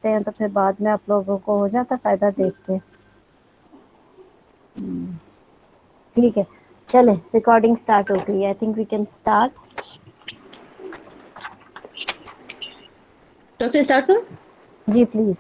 हैं तो फिर बाद में आप लोगों को हो जाता फायदा देख के। ठीक है, चले रिकॉर्डिंग स्टार्ट हो गई, I think we can start. Doctor start करो। जी please.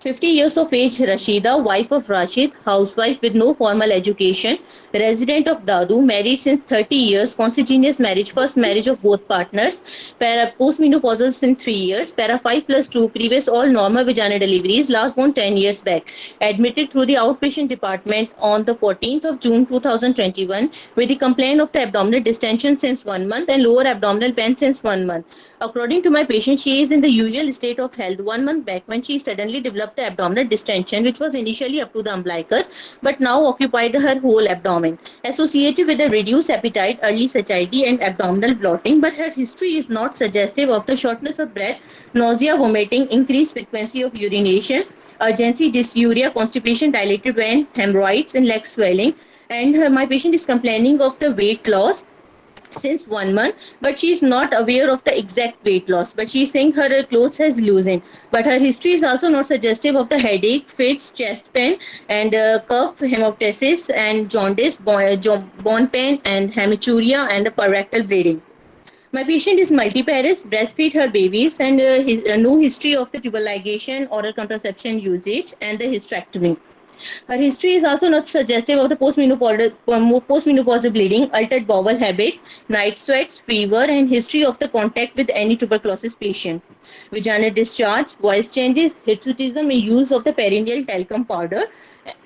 50 years of age, Rashida, wife of Rashid, housewife with no formal education, resident of Dadu, married since 30 years, consanguineous marriage, first marriage of both partners, postmenopausal since 3 years, para 5 plus 2, previous all normal vaginal deliveries, last born 10 years back, admitted through the outpatient department on the 14th of June 2021 with the complaint of the abdominal distension since 1 month and lower abdominal pain since 1 month. According to my patient, she is in the usual state of health 1 month back when she suddenly developed the abdominal distension, which was initially up to the umbilicus but now occupied her whole abdomen, associated with a reduced appetite, early satiety, and abdominal bloating. But her history is not suggestive of the shortness of breath, nausea, vomiting, increased frequency of urination, urgency, dysuria, constipation, dilated vein, hemorrhoids, and leg swelling. And my patient is complaining of the weight loss since 1 month, but she is not aware of the exact weight loss, but she is saying her clothes has loosened, but her history is also not suggestive of the headache, fits, chest pain, and cough, hemoptysis, and jaundice, bone pain, and hematuria, and rectal bleeding. My patient is multiparous, breastfeed her babies, and no history of the tubal ligation, oral contraception usage, and the hysterectomy. Her history is also not suggestive of the postmenopausal bleeding, altered bowel habits, night sweats, fever, and history of the contact with any tuberculosis patient. Vaginal discharge, voice changes, hirsutism, and use of the perineal talcum powder.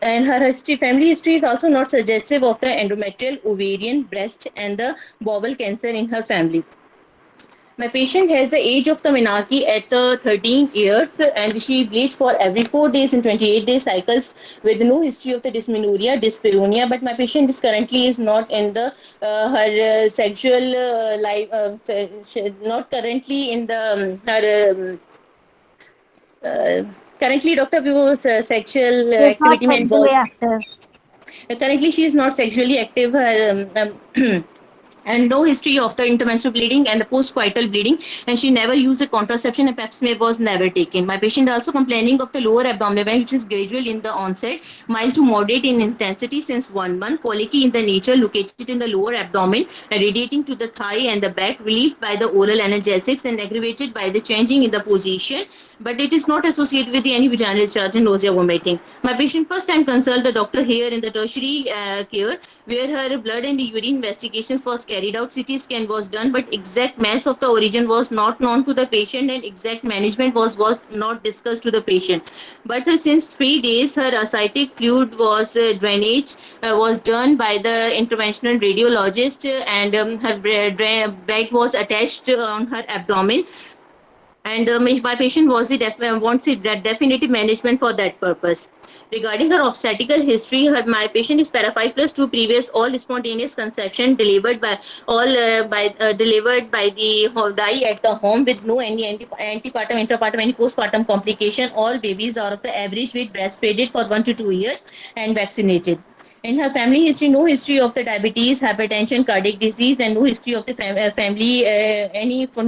And her history, family history is also not suggestive of the endometrial, ovarian, breast, and the bowel cancer in her family. My patient has the age of the menarche at 13 years and she bleeds for every 4 days in 28 day cycles with no history of the dysmenorrhea, dyspareunia. But my patient is currently is not in the her sexual life, not currently in the her uh, currently Dr. Vivo's sexual She is not activity may sexually involve. active. Currently, she is not sexually active. Her and no history of the intermenstrual bleeding and the postcoital bleeding, and she never used a contraception and pap smear was never taken. My patient also complaining of the lower abdominal pain, which is gradual in the onset, mild to moderate in intensity since 1 month, colicky in the nature, located in the lower abdomen, radiating to the thigh and the back, relieved by the oral analgesics and aggravated by the changing in the position, but it is not associated with any vaginal discharge and nausea vomiting. My patient first time consulted the doctor here in the tertiary care where her blood and urine investigations was carried out. CT scan was done, but exact mass of the origin was not known to the patient and exact management was not discussed to the patient. But since 3 days, her ascitic fluid was drainage was done by the interventional radiologist and her bag was attached on her abdomen and my patient was wants the definitive management for that purpose. Regarding her obstetrical history, my patient is para 5 plus 2 previous all spontaneous conception delivered by delivered by the die at the home with no any antepartum, intrapartum, any postpartum complication. All babies are of the average weight, breastfeeded for 1 to 2 years and vaccinated. In her family history, no history of the diabetes, hypertension, cardiac disease, and no history of the family,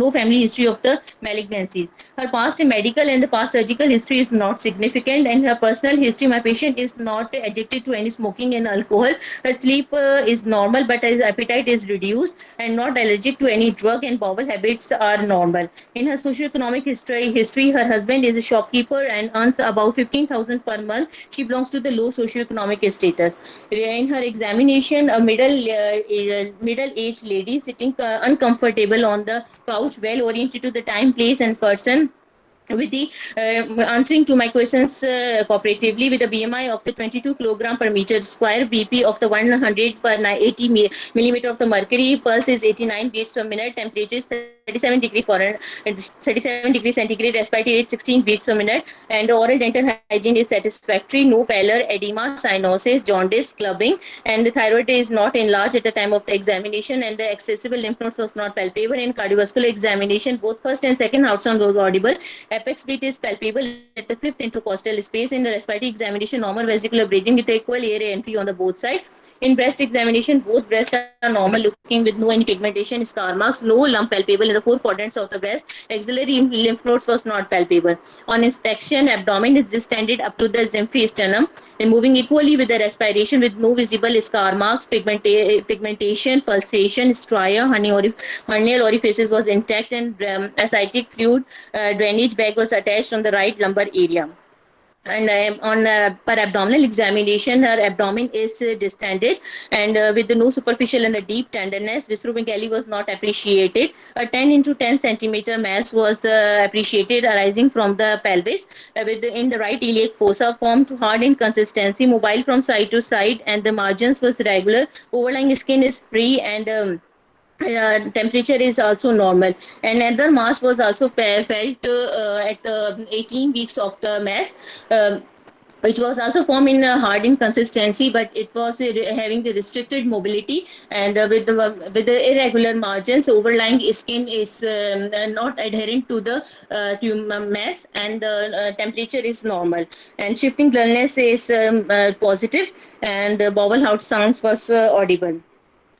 no family history of the malignancies. Her past medical and the past surgical history is not significant, and her personal history, my patient is not addicted to any smoking and alcohol. Her sleep is normal, but his appetite is reduced, and not allergic to any drug, and bowel habits are normal. In her socioeconomic history, her husband is a shopkeeper and earns about 15,000 per month. She belongs to the low socioeconomic status. In her examination, a middle-aged lady sitting uncomfortable on the couch, well oriented to the time, place, and person with the answering to my questions cooperatively with a BMI of the 22 kilogram per meter square, BP of the 100 per 80 millimeter of the mercury, pulse is 89 beats per minute, temperature is 37 degree Fahrenheit, 37 degree centigrade, respiratory rate 16 beats per minute, and oral dental hygiene is satisfactory, no pallor, edema, cyanosis, jaundice, clubbing, and the thyroid is not enlarged at the time of the examination, and the accessible lymph nodes was not palpable. In cardiovascular examination, both first and second heart sound was audible. Apex beat is palpable at the fifth intercostal space. In the respiratory examination, normal vesicular breathing with equal air entry on the both sides. In breast examination, both breasts are normal looking with no any pigmentation, scar marks, no lump palpable in the four quadrants of the breast. Axillary lymph nodes was not palpable. On inspection, abdomen is distended up to the zymphy sternum, moving equally with the respiration with no visible scar marks, pigmentation, pulsation, stria, hernial orifices was intact, and ascitic fluid drainage bag was attached on the right lumbar area. And on per abdominal examination, her abdomen is distended and with no superficial and a deep tenderness. Visceromegaly was not appreciated. A 10 into 10 centimeter mass was appreciated arising from the pelvis in the right iliac fossa, formed hard in consistency, mobile from side to side, and the margins was regular. Overlying skin is free, and temperature is also normal, and another mass was also felt at 18 weeks of the mass, which was also formed in hard in consistency, but it was having the restricted mobility, and with the irregular margins. Overlying skin is not adherent to the tumor mass, and the temperature is normal, and shifting dullness is positive, and bowel out sounds was audible.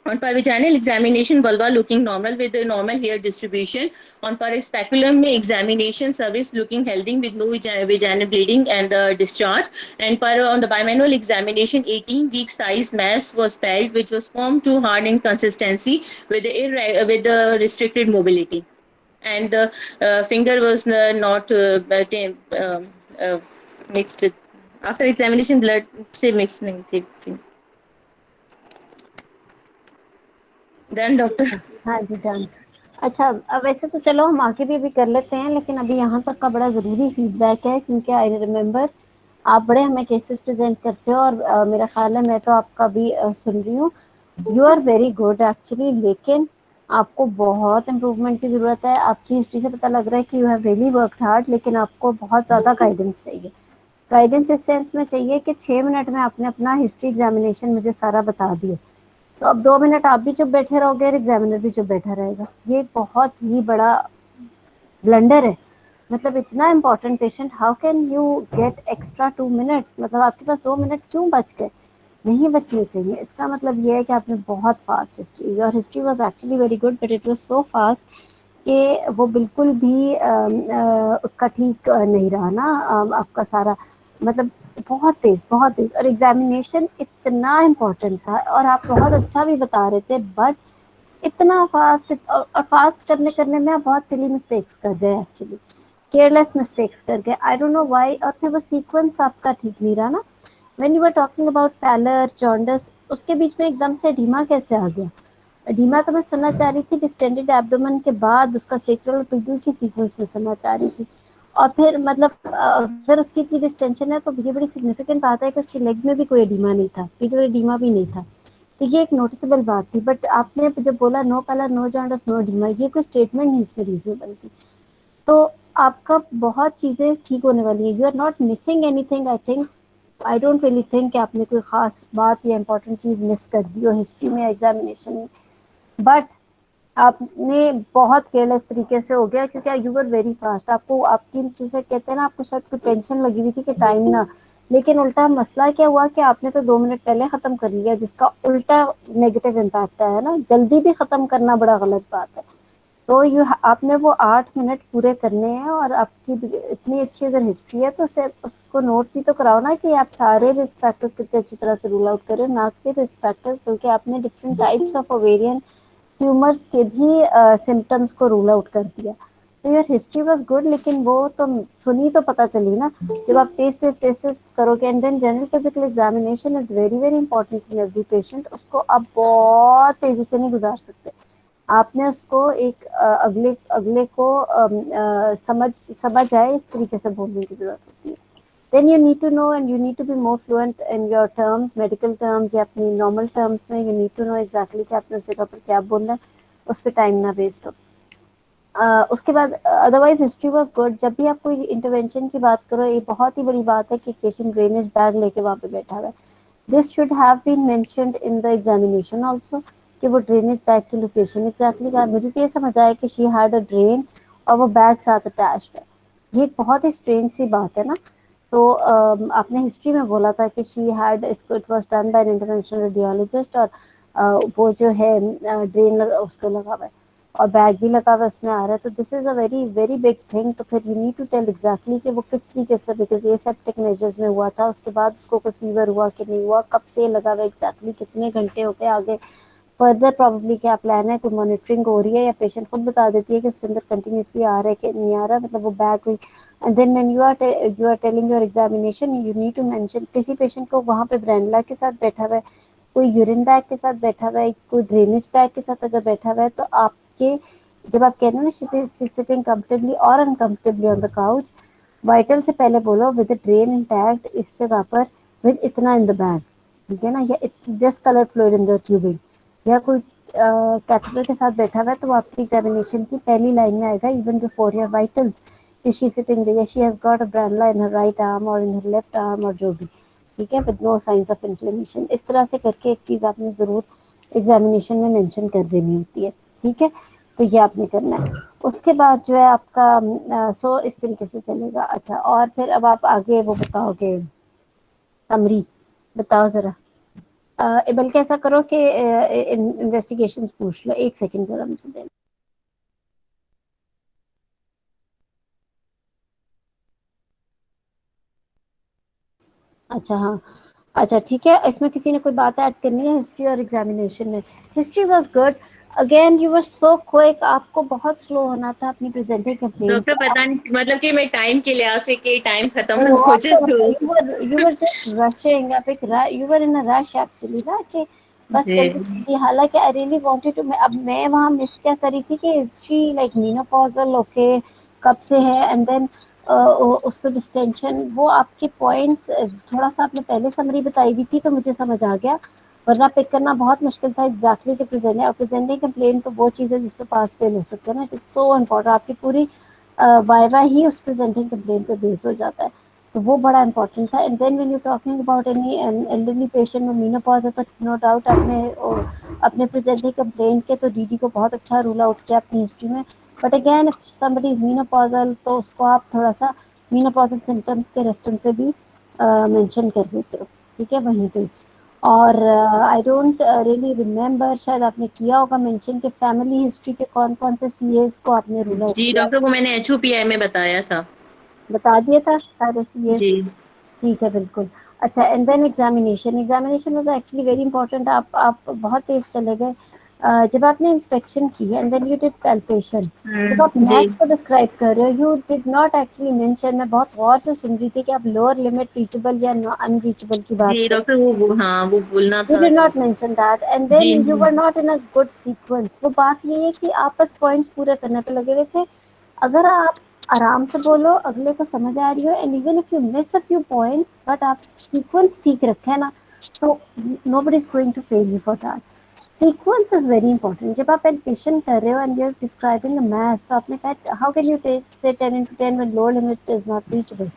On pervaginal examination, vulva looking normal with a normal hair distribution. On speculum examination, cervix looking healthy with no vaginal bleeding and discharge. And on the bimanual examination, 18 week size mass was felt, which was formed to hard in consistency with the restricted mobility. And the finger was not uh, mixed with. After examination, blood say mixed. Then doctor. हाँ जी, done. अच्छा, अब वैसे तो चलो हम आगे भी अभी कर लेते हैं, लेकिन अभी यहाँ तक का बड़ा ज़रूरी फीडबैक है, क्योंकि आई रिमेम्बर आप बड़े हमें केसेस प्रेजेंट करते हो, और मेरा ख्याल है मैं तो आपका भी सुन रही हूँ। You are very good actually, लेकिन आपको बहुत इम्प्रूवमेंट की ज़रूरत है। आपकी हिस्ट्री से पता लग रहा है कि you have really worked hard, लेकिन आपको बहुत ज़्यादा गाइडेंस चाहिए। गाइडेंस इस सेंस में चाहिए कि 6 मिनट में आपने अपना हिस्ट्री एग्जामिनेशन मुझे सारा बता दिया, तो अब 2 मिनट आप भी चुप बैठे रहोगे और एग्जामिनर भी चुप बैठा रहेगा। ये एक बहुत ही बड़ा ब्लंडर है। मतलब इतना important patient, how can you get extra 2 minutes? मतलब आपके पास 2 मिनट क्यों बच गए? नहीं बचने चाहिए। इसका मतलब ये है कि आपने बहुत fast history, your history was actually very good, but it was so fast कि वो बिल्कुल भी उसका ठीक नहीं रहा ना, आपका सारा, मतलब बहुत तेज। और एग्जामिनेशन इतना इम्पोर्टेंट था, और आप बहुत अच्छा भी बता रहे थे, बट इतना फास्ट, और फास्ट करने में आप बहुत सिली मिस्टेक्स कर गए, एक्चुअली केयरलेस मिस्टेक्स कर गए। I don't know why. और फिर वो सीक्वेंस आपका ठीक नहीं रहा ना। When you are talking about pallor jaundice, उसके बीच में एकदम से एडीमा कैसे आ गया? एडीमा तो मैं सुनना चाह रही थी डिस्टेंडेड एब्डोमेन के बाद उसका सेक्रल और पिगल की सीक्वेंस में सुनना चाह रही थी। और फिर मतलब अगर उसकी इतनी डिस्टेंशन है, तो ये बड़ी सिग्निफिकेंट बात है कि उसकी लेग में भी कोई एडीमा नहीं था, पिगल एडीमा भी नहीं था। तो ये एक नोटिसेबल बात थी। बट आपने जब बोला no pallor no jaundice no oedema, ये कोई स्टेटमेंट नहीं इसमें रीजनेबल थी। तो आपका बहुत चीजें ठीक होने वाली है। You are not missing anything, I think. I don't really think कि आपने कोई खास बात या इंपॉर्टेंट चीज मिस कर दी हो हिस्ट्री में, एग्जामिनेशन में। बट आपने बहुत केयरलेस तरीके से हो गया, क्योंकि यू वर वेरी फास्ट। आपको आपकी जैसे कहते हैं ना, आपको शायद कोई टेंशन लगी हुई थी कि टाइम ना, लेकिन उल्टा मसला क्या हुआ कि आपने तो 2 मिनट पहले खत्म कर लिया, जिसका उल्टा नेगेटिव इम्पैक्ट है ना। जल्दी भी खत्म करना बड़ा गलत बात है। तो आपने वो 8 मिनट पूरे करने हैं, और आपकी इतनी अच्छी अगर हिस्ट्री है, तो सिर्फ उसको नोट भी तो कराओ ना कि आप सारे रिस्क फैक्टर्स कितने अच्छी तरह से रूल आउट करें, ना कि रिस्क फैक्टर्स, बल्कि आपने different types of ovarian tumours के भी सिम्टम्स को रूल आउट कर दिया। तो योर हिस्ट्री वाज गुड, लेकिन वो तो सुनी तो पता चली ना, जब आप टेस्ट करोगे। And then general physical examination is very very important in every patient. उसको आप बहुत तेजी से नहीं गुजार सकते। आपने उसको एक अगले अगले को समझ आए इस तरीके से बोलने की जरूरत होती है। then you need to know and you need to be more fluent in your terms, medical terms या अपनी normal terms में। you need to know exactly कि आपने उस जगह पर क्या बोलना है, उस पर टाइम ना वेस्ट हो। उसके बाद अदरवाइज हिस्ट्री वाज गुड। जब भी आप कोई इंटरवेंशन की बात करो, ये बहुत ही बड़ी बात है कि पेशेंट ड्रेनेज बैग लेके वहाँ पे बैठा हुआ है। This should have been mentioned in the examination also, कि वो ड्रेनेज बैग की लोकेशन एग्जैक्टली कहा। मुझे तो ये समझ आया कि शी हैड अ ड्रेन और वो बैग साथ अटैच्ड है। ये एक बहुत ही स्ट्रेंज सी बात है ना। तो आपने हिस्ट्री में बोला था कि शी हैड, इसको it was done by an interventional radiologist, और वो जो है ड्रेन उसको लगा हुआ है और बैग भी लगा हुआ है, उसमें आ रहा है, तो this is a very very big thing. तो फिर you need to tell exactly कि वो किस तरीके से, बिकॉज ये सेप्टिक मेजर्स में हुआ था, उसके बाद उसको कोई फीवर हुआ कि नहीं हुआ, कब से लगा हुआ एग्जैक्टली, कितने घंटे हो गए, आगे फर्दर प्रॉब्ली क्या प्लान है, कोई मॉनिटरिंग हो रही है, या पेशेंट खुद बता देती है कि उसके अंदर कंटिन्यूसली आ रहा है कि नहीं आ रहा, मतलब वो बैग हुई। And then when you are telling your examination, you need to mention किसी पेशेंट को वहां पे ब्रेनला के साथ बैठा हुआ है, कोई यूरिन बैग के साथ बैठा हुआ है, कोई ड्रेनेज बैग के साथ अगर बैठा हुआ है, तो आपके जब आप कह रहे हो ना सिटिंग कंफर्टेबली और uncomfortably on the couch, vital से पहले बोलो विद ड्रेन इंटैक्ट इस जगह पर, विद इतना इन द बैग, ठीक है ना, या this colour fluid in the tubing, या कोई कैथेटर के साथ बैठा हुआ है, तो वो आपकी एग्जामिनेशन की पहली लाइन में आएगा, इवन बिफोर योर वाइटल्स, कि she sitting there, she has got a branula in her right arm और इन हर लेफ्ट आर्म, और जो भी, ठीक है, with no signs of inflammation. इस तरह से करके एक चीज आपने जरूर एग्जामिनेशन में मेंशन कर देनी होती है, ठीक है। तो ये आपने करना है। उसके बाद जो है आपका सो इस तरीके से चलेगा। अच्छा, और फिर अब आप आगे वो बताओगे समरी, बताओ जरा। बल्कि ऐसा करो कि इन्वेस्टिगेशंस पूछ लो, एक सेकंड जरा मुझे देना। अच्छा हाँ, अच्छा ठीक है, इसमें किसी ने कोई बात ऐड करनी है हिस्ट्री और एग्जामिनेशन में? History was good, again you were so quick, आपको बहुत स्लो होना था अपनी प्रेजेंटिंग कंप्लेन डॉक्टर पे। पता नहीं, मतलब कि मैं टाइम के लिहाज से कि टाइम खत्म ना ओह, हो आपको जाए तो। यू वर जस्ट रशिंग, आप एक you were in a rush actually ना, कि बस जल्दी जी जल्दी, हालांकि आई रियली वांटेड टू, अब मैं वहां मिस क्या करी थी कि हिस्ट्री लाइक मेनोपॉजल ओके, कब से है, एंड देन उसको डिस्टेंशन, वो आपके पॉइंट्स थोड़ा सा आपने पहले समरी बताई हुई थी तो मुझे समझ आ गया, वरना पिक करना बहुत मुश्किल था एग्जैक्टली कि प्रेजेंट है, और प्रेजेंटिंग कंप्लेन तो वो चीज़ है जिसपे पास फेल हो सकता है ना, इट इज सो इम्पोर्टेंट, आपकी पूरी वाइवा ही उस प्रेजेंटिंग कंप्लेन पे बेस हो जाता है, तो वो बड़ा इंपॉर्टेंट था। And then when you talking about any elderly patient में मीनोपॉज है, तो नो डाउट आपने अपने प्रेजेंटिंग कंप्लेन के तो डीडी को बहुत अच्छा रूल आउट किया अपनी हिस्ट्री में, but again if somebody is menopausal तो उसको आप थोड़ा सा मीनोपॉजल सिम्टम्स के रेफरेंस से भी मेंशन कर देते हो, ठीक है, वहीं पे। और आई डोंट रियली रिमेम्बर, शायद आपने किया होगा मेंशन के फैमिली हिस्ट्री के कौन कौन से सीएस को आपने रूल आउट जी किया, डॉक्टर, वो मैंने एचओपीआई में बताया था। बता दिया था सारे सीएस, जी ठीक है बिल्कुल। अच्छा, and then examination, examination was actually very important, आप बहुत तेज चले गए। जब आपने इंस्पेक्शन की and then you did palpation, जब आप जी मैथ को डिस्क्राइब कर रहे हो, you did not actually mention, मैं बहुत गौर से सुन रही थी कि आप लोअर लिमिट रीचेबल या अनरीचेबल की बात जी कर, डॉक्टर, वो हाँ वो बोलना you था did ji. not mention that, and ji then you were not in a good sequence। वो बात ये है कि आप बस पॉइंट्स पूरे करने पे लगे हुए थे, अगर आप आराम से बोलो, अगले को समझ आ रही हो, and even if you miss a few points but आप सीक्वेंस ठीक रखे है ना, तो nobody is going to fail you for that. Sequence is very important. जब आप एडिशन कर रहे हो and you are describing the mass, तो आपने कहा हाउ कैन यू टेक से 10 into 10 when lower limit is not reachable।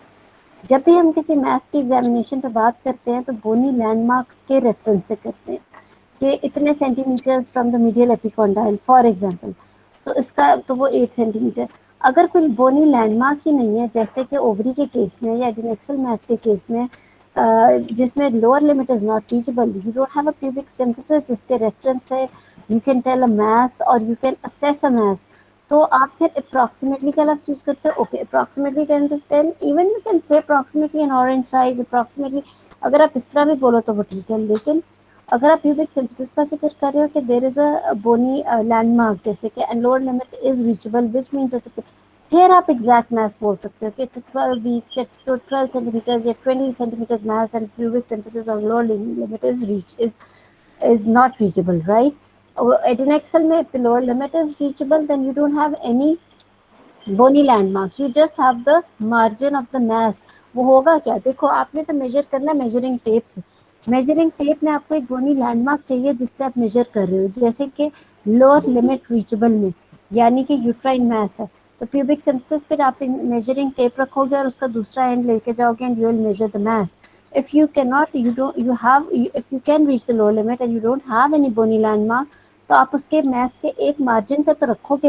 जब भी हम किसी मैथ्स की एग्जामिनेशन पे बात करते हैं तो बोनी लैंडमार्क के रेफरेंस से करते हैं कि इतने centimetre from the medial epicondyle for example, तो इसका तो वो 8 सेंटीमीटर। अगर कोई बोनी लैंडमार्क ही नहीं है, जैसे कि ओवरी के केस में या एडिनेक्सल मैथ के केस में, जिसमें lower limit is not reachable, you don't have a pubic symphysis जिसके रेफरेंस से you can tell a mass और you can assess a mass, तो आप फिर अप्रोक्सीमेटली का लफ्ज यूज करते हो, okay approximately 10 to 10, even you can say approximately an orange size approximately, अगर आप इस तरह भी बोलो तो वो ठीक है, लेकिन अगर आप प्यूबिक सिंथेसिस का जिक्र कर रहे हो कि there is a bony landmark, जैसे कि and lower limit is reachable which means, जैसे फिर आप एग्जैक्ट मैथ बोल सकते हो कि इट्स 12 वीक्स या 12 सेंटीमीटर्स या 20 centimetres mass and pubic symphysis of lower limit is not reachable, right? At an Excel में if the lower limit is reachable, then you don't have any bony landmark, you just have the margin of the mass। वो होगा क्या, देखो आपने तो major करना है measuring tape से, मेजरिंग टेप में आपको एक बोनी लैंडमार्क चाहिए जिससे आप मेजर कर रहे हो, जैसे कि लोअर लिमिट रीचेबल में, यानी कि यूट्राइन मास है, तो प्यूबिक सिम्पसिस पर आप मेजरिंग टेप रखोगे और उसका दूसरा एंड लेके जाओगे and you will measure the mass. If you cannot, you don't, you have, if you can reach the lower limit and you don't have any bony landmark, तो आप उसके मैस के एक मार्जिन पे तो रखोगे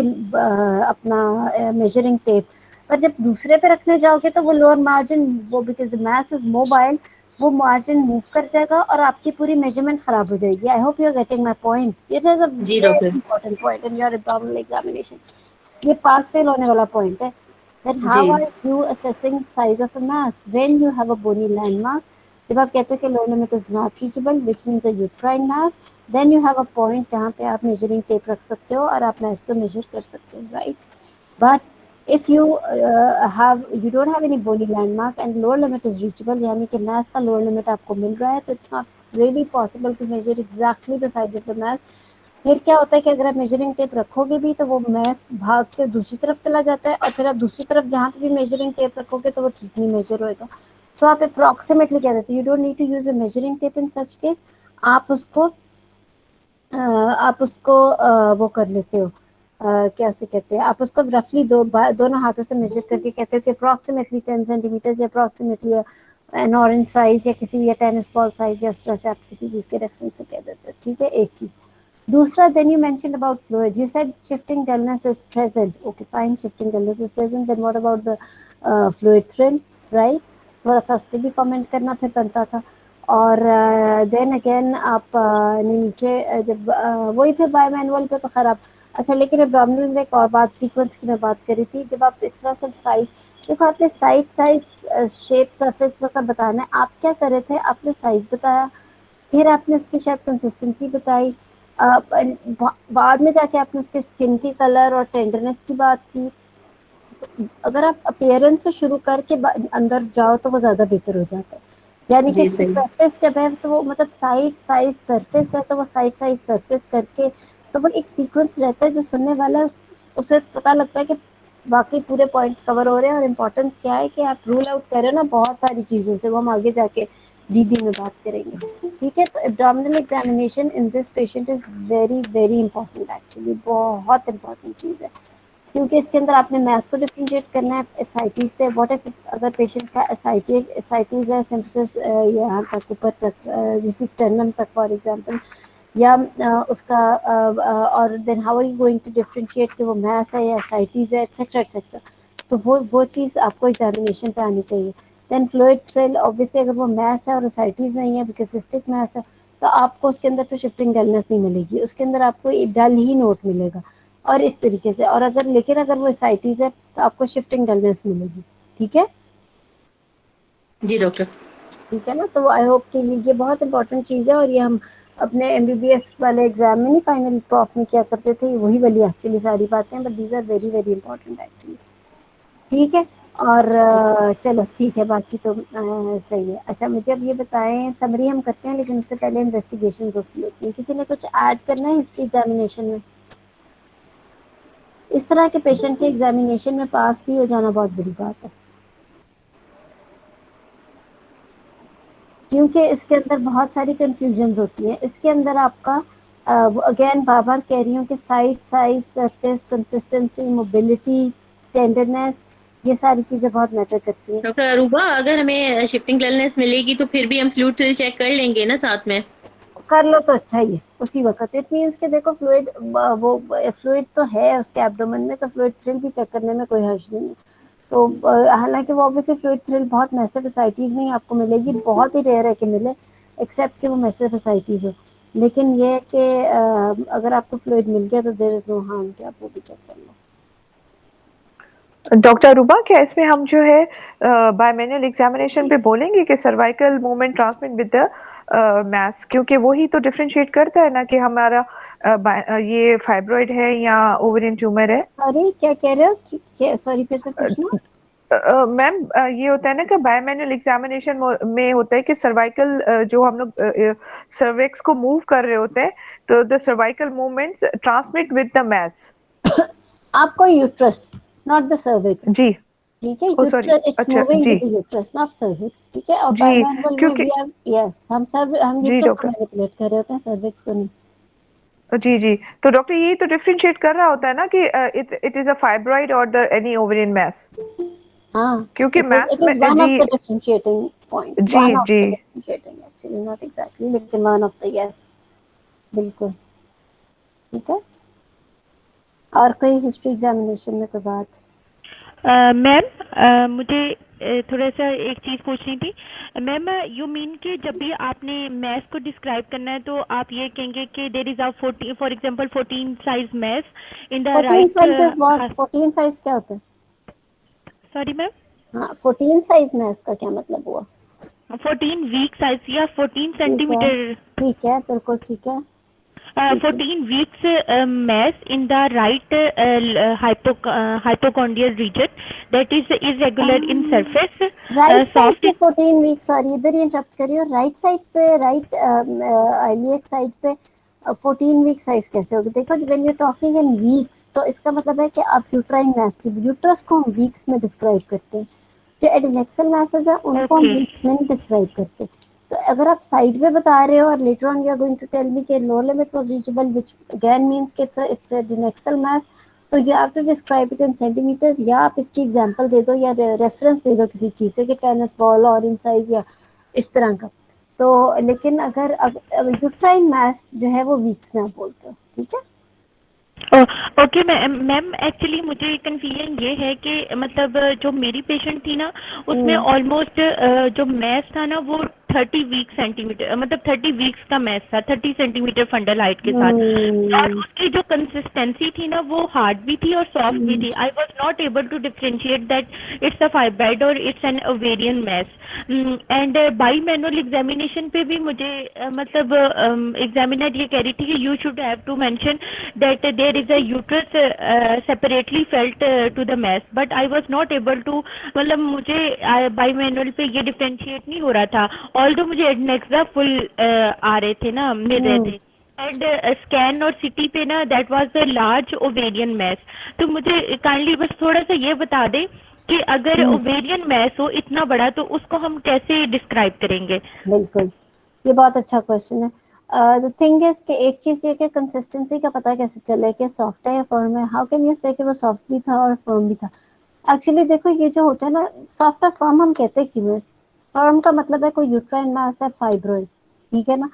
अपना मेजरिंग टेप, पर जब दूसरे पे रखने जाओगे तो वो लोअर मार्जिन, वो because the mass is mobile, वो मार्जिन मूव कर जाएगा और आपकी पूरी मेजरमेंट खराब हो जाएगी। I hope you are getting my point. It is a जी very doctor. Important point in your abdominal examination. ये पास फेल होने वाला पॉइंट है। Then how ji are you assessing size of a mass when you have a bony landmark? जब आप कहते हो कि lower limit is not reachable, which means a uterine mass, then you have a point जहाँ पे आप measuring tape रख सकते हो और आप mass को measure कर सकते हो, right? But if you don't have any bony landmark and lower limit is reachable, यानी कि mass का lower limit आपको मिल रहा है, तो it's not really possible to measure exactly the size of the mass. फिर क्या होता है कि अगर आप मेजरिंग टेप रखोगे भी तो वो मैस भाग के दूसरी तरफ चला जाता है, और फिर आप दूसरी तरफ जहाँ पे भी मेजरिंग टेप रखोगे तो वो ठीक नहीं मेजर होएगा। सो आप अप्रोक्सीमेटली कह देते हो, you don't need to use a measuring tape in such case. आप उसको वो कर लेते हो, क्या उसे कहते हैं, आप उसको रफली दोनों हाथों से मेजर करके कहते हो कि अप्रोक्सीमेटली 10 सेंटीमीटर या अप्रोक्सीमेटली एन ऑरेंज साइज या किसी या टेनिस बॉल साइज, या उस तरह से आप किसी चीज के रेफरेंस से कह देते हो। ठीक है, एक चीज। दूसरा, then you mentioned about fluid. You said shifting dullness is present. Okay, fine, shifting dullness is present. Then what about the fluid thrill, right? थोड़ा सा उस पर भी कमेंट करना फिर बनता था। और देन अगेन आप ने नीचे जब वही फिर बाय मैनुअल पे तो खराब। अच्छा, लेकिन एब्डोमिनल में एक और बात सीक्वेंस की मैं बात करी थी, जब आप इस तरह से साइज, देखो आपने साइज शेप सरफेस वो सब बताना है। आप क्या कर रहे थे, आपने साइज बताया, फिर आपने उसकी शायद कंसिस्टेंसी बताई, बाद में जाके आपने उसके स्किन की कलर और टेंडरनेस की बात की। अगर आप अपीयरेंस से शुरू करके अंदर जाओ तो वो ज्यादा बेहतर हो जाता है। यानी कि जी उसकी सही। सरफेस जब है तो वो मतलब साइड साइज सरफेस है तो वो साइड साइज सरफेस करके, तो वो एक सीक्वेंस रहता है जो सुनने वाला है उसे पता लगता है कि बाकी पूरे पॉइंट्स कवर हो रहे हैं। और इम्पोर्टेंस क्या है कि आप रूल आउट कर रहे हो ना बहुत सारी चीजों से, वो हम आगे जाके डीडी में बात करेंगे। ठीक है, तो abdominal examination in this patient is very very important, actually बहुत इंपॉर्टेंट चीज है, क्योंकि इसके अंदर आपने मैथ्स को डिफरेंशिएट करना है एसआईटी से। व्हाट इफ अगर पेशेंट का एसआईटीज है सिम्पसिस यहाँ तक ऊपर तक स्टर्नम तक फॉर एग्जांपल, या उसका और then how are you going to differentiate कि वो मैथ्स है या एसआईटीज है, एक्सेट्रा एक्सेट्रा। तो वो चीज़ आपको एग्जामिनेशन पे आनी चाहिए। देन फ्लूइड थ्रिल, ऑब्वियसली अगर वो मैथ्स है और एसआईटीज नहीं है बिकॉज सिस्टिक मैथ्स है, तो आपको उसके अंदर तो शिफ्टिंग डलनेस नहीं मिलेगी, उसके अंदर आपको डल ही नोट मिलेगा। और इस तरीके से, और अगर लेकिन अगर वो एसआईटीज है तो आपको शिफ्टिंग डलनेस मिलेगी। ठीक है, जी डॉक्टर। ठीक है ना। तो आई होप कि ये बहुत इंपॉर्टेंट चीज़ है, और ये हम अपने एमबीबीएस वाले एग्जाम में नहीं फाइनल प्रॉफ में क्या करते थे, वही वाली एक्चुअली सारी बातें, but these are very very important actually. ठीक है, और चलो ठीक है, बाकी तो सही है। अच्छा, मुझे अब ये बताएं, समरी हम करते हैं लेकिन उससे पहले इन्वेस्टिगेशन होती है। किसी ने कुछ ऐड करना है हिस्ट्री एग्जामिनेशन में? इस तरह के पेशेंट के एग्जामिनेशन में पास भी हो जाना बहुत बड़ी बात है, क्योंकि इसके अंदर बहुत सारी कंफ्यूजन होती है। इसके अंदर आपका अगेन बार बार कह रही हूँ कि side size surface consistency mobility tenderness, ये सारी चीजें बहुत मैटर करती हैं। डॉक्टर अरूबा, अगर हमें शिफ्टिंग डलनेस मिलेगी तो फिर भी हम फ्लूइड थ्रिल चेक कर लेंगे ना साथ में? कर लो तो अच्छा ही है उसी वक्त। इट मीन्स कि देखो फ्लूइड, वो फ्लूइड तो है उसके एब्डोमेन में, तो फ्लूइड थ्रिल भी चेक करने में कोई हर्ज नहीं है। तो हालांकि वो ऑब्वियसली फ्लूइड थ्रिल बहुत मैसिव एसाइटीज में ही आपको मिलेगी, बहुत ही रेयर है कि मिले, एक्सेप्ट कि वो मैसिव एसाइटीज हो। लेकिन ये है कि अगर आपको फ्लूइड मिल गया तो देयर इज नो हार्म कि आप वो भी चेक कर लो। डॉक्टर अरूबा, क्या इसमें हम जो है बायमैनुअल एग्जामिनेशन पे बोलेंगे कि cervical movement transmit with the mass, क्योंकि वो ही तो डिफरेंशिएट करता है ना कि हमारा ये फाइब्रॉइड है या ओवेरियन ट्यूमर है। अरे क्या कह रहे हो, सॉरी फिर से पूछना। मैम, ये होता है ना कि बायमैनुअल एग्जामिनेशन में होता है कि सर्वाइकल जो हम लोग सर्विक्स को मूव कर रहे होते हैं, तो the cervical movements transmit with the mass. आपको यूट्रस, नॉट द सर्विक्स। जी। ठीक है, ओ सॉरी, यूट्रस इट्स अच्छा मूविंग जी। With the uterus not cervix. ठीक है, और जी, बायमैनुअल में क्योंकि वी आर, यस, हम जी यूट्रस को डॉक्टर, मैनिपुलेट कर रहे होते हैं, सर्विक्स को नहीं। जी जी, तो डॉक्टर यही तो डिफरेंशिएट कर रहा होता है ना कि it it is a fibroid और द एनी ओवेरियन मैस, हाँ, क्योंकि मैस इट में इज वन ऑफ जी द डिफरेंशिएटिंग पॉइंट्स, जी वन ऑफ जी। The differentiating actually, not exactly लेकिन वन ऑफ द, यस, बिल्कुल। ठीक है, और कोई हिस्ट्री एग्जामिनेशन में कोई बात? मैम मुझे थोड़ा सा एक चीज़ पूछनी थी मैम। यू मीन कि जब भी आपने मैथ को डिस्क्राइब करना है तो आप ये कहेंगे कि there is a 40 for example 14 size math in the 14 right. Size is what? 14 size क्या होता है? Sorry ma'am. हाँ, 14 साइज में इसका क्या मतलब हुआ? 14 वीक साइज या 14 ठीक है, सेंटीमीटर। ठीक है, बिल्कुल ठीक है, ठीक है। 14 weeks mass in the right hypochondrial region that is irregular in surface, right side soft पे 14 वीक, सॉरी इधर ही इंटरप्ट करियो, राइट साइड पे, राइट आइलियक साइड पे 14 वीक साइज कैसे होगी? देखो when you talking in weeks तो इसका मतलब है कि आप यूट्राइन मास की, यूट्रस को हम वीक्स में डिस्क्राइब करते हैं, जो एडिनेक्सल मासेस है उनको हम okay वीक्स में नहीं डिस्क्राइब करते। तो अगर आप साइड में बता रहे हो और later on you are going to tell me कि lower limit was reachable which again means कि इट्स एडिनेक्सल मास, तो you have to describe it in centimetres, या आप इसकी एग्जांपल दे दो या रेफरेंस दे दो किसी चीज से कि टेनिस बॉल और इन साइज या इस तरह का। तो लेकिन अगर यूट्राइन मास जो है वो वीक्स में आप बोलते हो, ठीक है। ओके मैम एक्चुअली मुझे कंफ्यूजन ये है कि मतलब जो मेरी पेशेंट थी ना उसमें ऑलमोस्ट जो मैथ था ना वो 30 वीक सेंटीमीटर मतलब 30 वीक्स का मैथ था 30 सेंटीमीटर फंडल हाइट के साथ। और उसकी जो कंसिस्टेंसी थी ना वो हार्ड भी थी और सॉफ्ट भी थी। I was not able to differentiate that it's a fibroid और it's an ovarian mass. And bimanual examination पे भी मुझे मतलब एग्जामिनर ये कह रही थी कि you should have to mention that there is a uterus separately felt to the mass, but I was not able to मतलब मुझे बाई मैनुअल पे ये डिफ्रेंशिएट नहीं हो रहा था। ऑल्दो मुझे एडनेक्सा फुल आ रहे थे ना, मिल रहे थे। एंड स्कैन और सिटी पे ना that was the large ovarian mass. तो मुझे काइंडली बस थोड़ा सा ये बता दे कि अगर ओवेरियन मैस हो इतना बड़ा तो उसको हम कैसे डिस्क्राइब करेंगे। बिल्कुल, ये बहुत अच्छा क्वेश्चन है। द थिंग इज कि एक चीज ये कि कंसिस्टेंसी का पता कैसे चले कि सॉफ्ट है या फर्म है? हाउ कैन यू से कि वो सॉफ्ट भी था और फर्म भी था? एक्चुअली देखो ये जो होता है ना, सॉफ्ट और फर्म हम कहते हैं क्यों? फर्म का मतलब है कोई यूट्राइन मास है, फाइब्रोइड, ठीक है ना।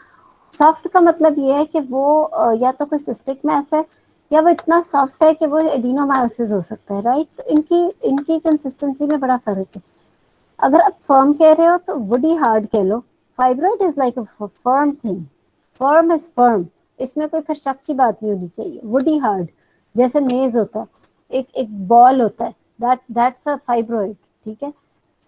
सॉफ्ट का मतलब ये है कि वो या तो कोई सिस्टिक मास है या वो इतना सॉफ्ट है कि वो एडिनोमायोसिस हो सकता है, राइट। तो इनकी इनकी कंसिस्टेंसी में बड़ा फर्क है। अगर आप फर्म कह रहे हो तो वुडी हार्ड कह लो, fibroid is like a firm thing, firm is firm, इसमें कोई फिर शक की बात नहीं होनी चाहिए। वुडी हार्ड जैसे मेज होता है, एक एक बॉल होता है, दैट्स अ फाइब्रोइड, ठीक है।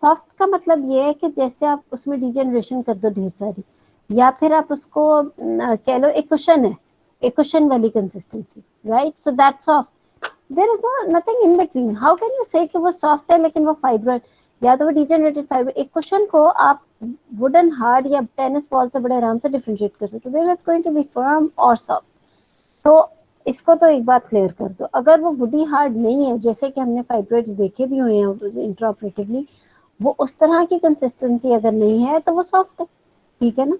सॉफ्ट का मतलब ये है कि जैसे आप उसमें डिजेनरेशन कर दो ढेर सारी, या फिर आप उसको कह लो एक कुशन है, एक कुशन वाली consistency, right. So that's soft, there is no nothing in between. How can you say कि वो सॉफ्ट है लेकिन वो फाइब्रोइड, या तो वो डिजेनरेटेड फाइबर। एक क्वेश्चन को आप वुडन हार्ड या टेनिस बॉल से बड़े आराम से डिफरेंशिएट कर सकते हो, there is going to be firm और सॉफ्ट। तो इसको तो एक बात क्लियर कर दो, अगर वो वुडी हार्ड नहीं है, जैसे कि हमने फाइब्रोइड्स देखे भी हुए हैं इंट्राऑपरेटिवली, वो उस तरह की कंसिस्टेंसी अगर नहीं है तो वो सॉफ्ट है, ठीक है ना।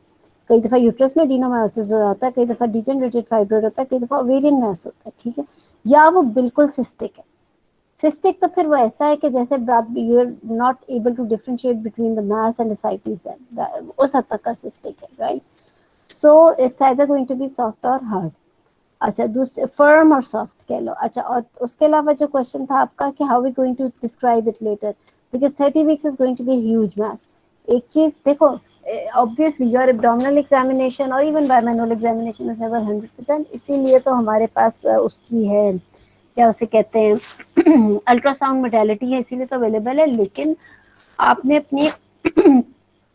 कई दफा यूट्रस में एडिनोमायोसिस हो जाता है, कई दफा डिजेनरेटेड फाइब्रोइड होता है, कई दफा ओवेरियन मास होता है, ठीक है। या वो बिल्कुल सिस्टिक है। सिस्टिक तो फिर वो ऐसा है कि जैसे आप you are not able to differentiate between the mass and ascites, उस हद तक का सिस्टिक है, right. So it's either going to be soft और हार्ड। अच्छा, दूसरे फर्म और सॉफ्ट कह लो। अच्छा, और उसके अलावा जो क्वेश्चन था आपका कि how we going to describe it later, because 30 weeks is going to be huge mass. एक चीज देखो, ऑब्वियसली योर एब्डोमिनल एग्जामिनेशन और even bimanual examination is never 100%, इसीलिए तो हमारे पास उसकी है, क्या उसे कहते हैं, अल्ट्रासाउंड मोडेलिटी है, इसीलिए तो अवेलेबल है। लेकिन आपने अपनी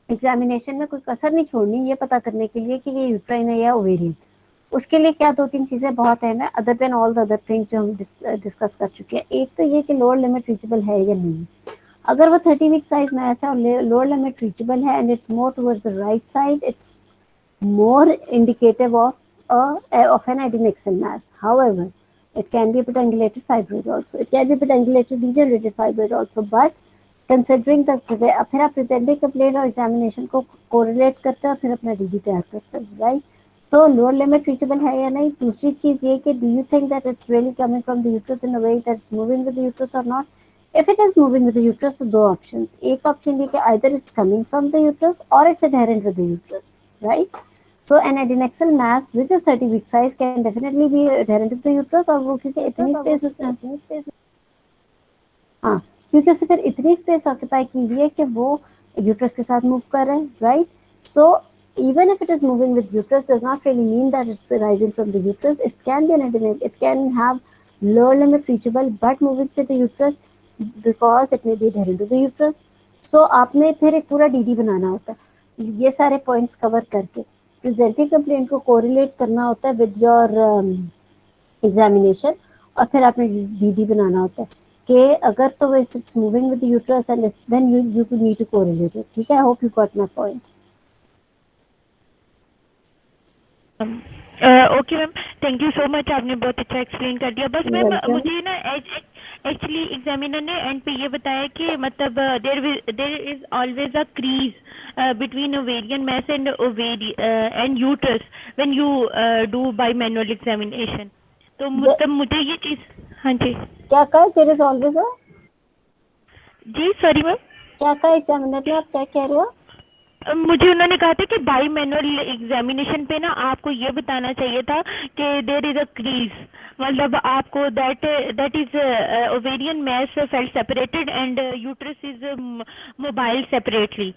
एग्जामिनेशन में कोई कसर नहीं छोड़नी ये पता करने के लिए कि ये यूट्राइन है या ओवेरियन। उसके लिए क्या दो तीन चीजें बहुत अहम है, other than all the other things जो हम डिस्कस कर चुके हैं। एक तो ये कि लोअर लिमिट रीचेबल है या नहीं। अगर वो 30 वीक साइज में ऐसा और लोअर लिमिट रीचेबल है and it's more towards the right side, it's more indicative of an adnexal mass. However, it can be a petangulated fibroid also. It can be petangulated degenerated fibroid also. But considering the फिर आप presenting complaint और examination को correlate करते हो, फिर अपना DD तैयार करते हो, right? तो lower limit reachable है या नहीं। दूसरी चीज ये कि do you think that it's really coming from the uterus in a way that it's moving with the uterus or not? If it is moving with the uterus, तो दो options, एक option ये कि either it's coming from the uterus or it's adherent with the uterus, right? So an adnexal mass which is 30 week size can definitely be adherent to the uterus, और वो क्योंकि इतनी space उसमें, हाँ, क्योंकि उसने फिर इतनी स्पेस ऑक्यूपाई की हुई है कि वो यूट्रस के साथ मूव कर रहे हैं, right? So even if it is moving with uterus does not really mean that it's rising from the uterus. It can be an adenoid, it can have lower limit reachable but moving with the uterus because it may be adherent to the uterus. So आपने फिर एक पूरा DD बनाना होता है ये सारे points cover करके, presenting complaint को कोरिलेट करना होता है विद योर एग्जामिनेशन, और फिर आपने डीडी बनाना होता है कि अगर तो if it's moving with uterus and then you need to correlate it. ठीक है, I hope you got my point. Okay ma'am, thank you so much, आपने बहुत अच्छा एक्सप्लेन कर दिया। बस मैम मुझे ना एक्चुअली एग्जामिनर ने एंड पे ये बताया कि मतलब there is always a crease between ovarian mass and and uterus when you do by manual examination. तो मतलब मुझे ये चीज, हाँ जी क्या कहा? देयर इज ऑलवेज अ, जी सॉरी मैम, क्या कहा एग्जामिनर ने? आप क्या कह रहे हो? मुझे उन्होंने कहा था कि बाई मैनुअल एग्जामिनेशन पे ना आपको ये बताना चाहिए था कि देयर इज अ क्रीज, मतलब आपको that is ovarian mass felt separated and uterus is mobile separately.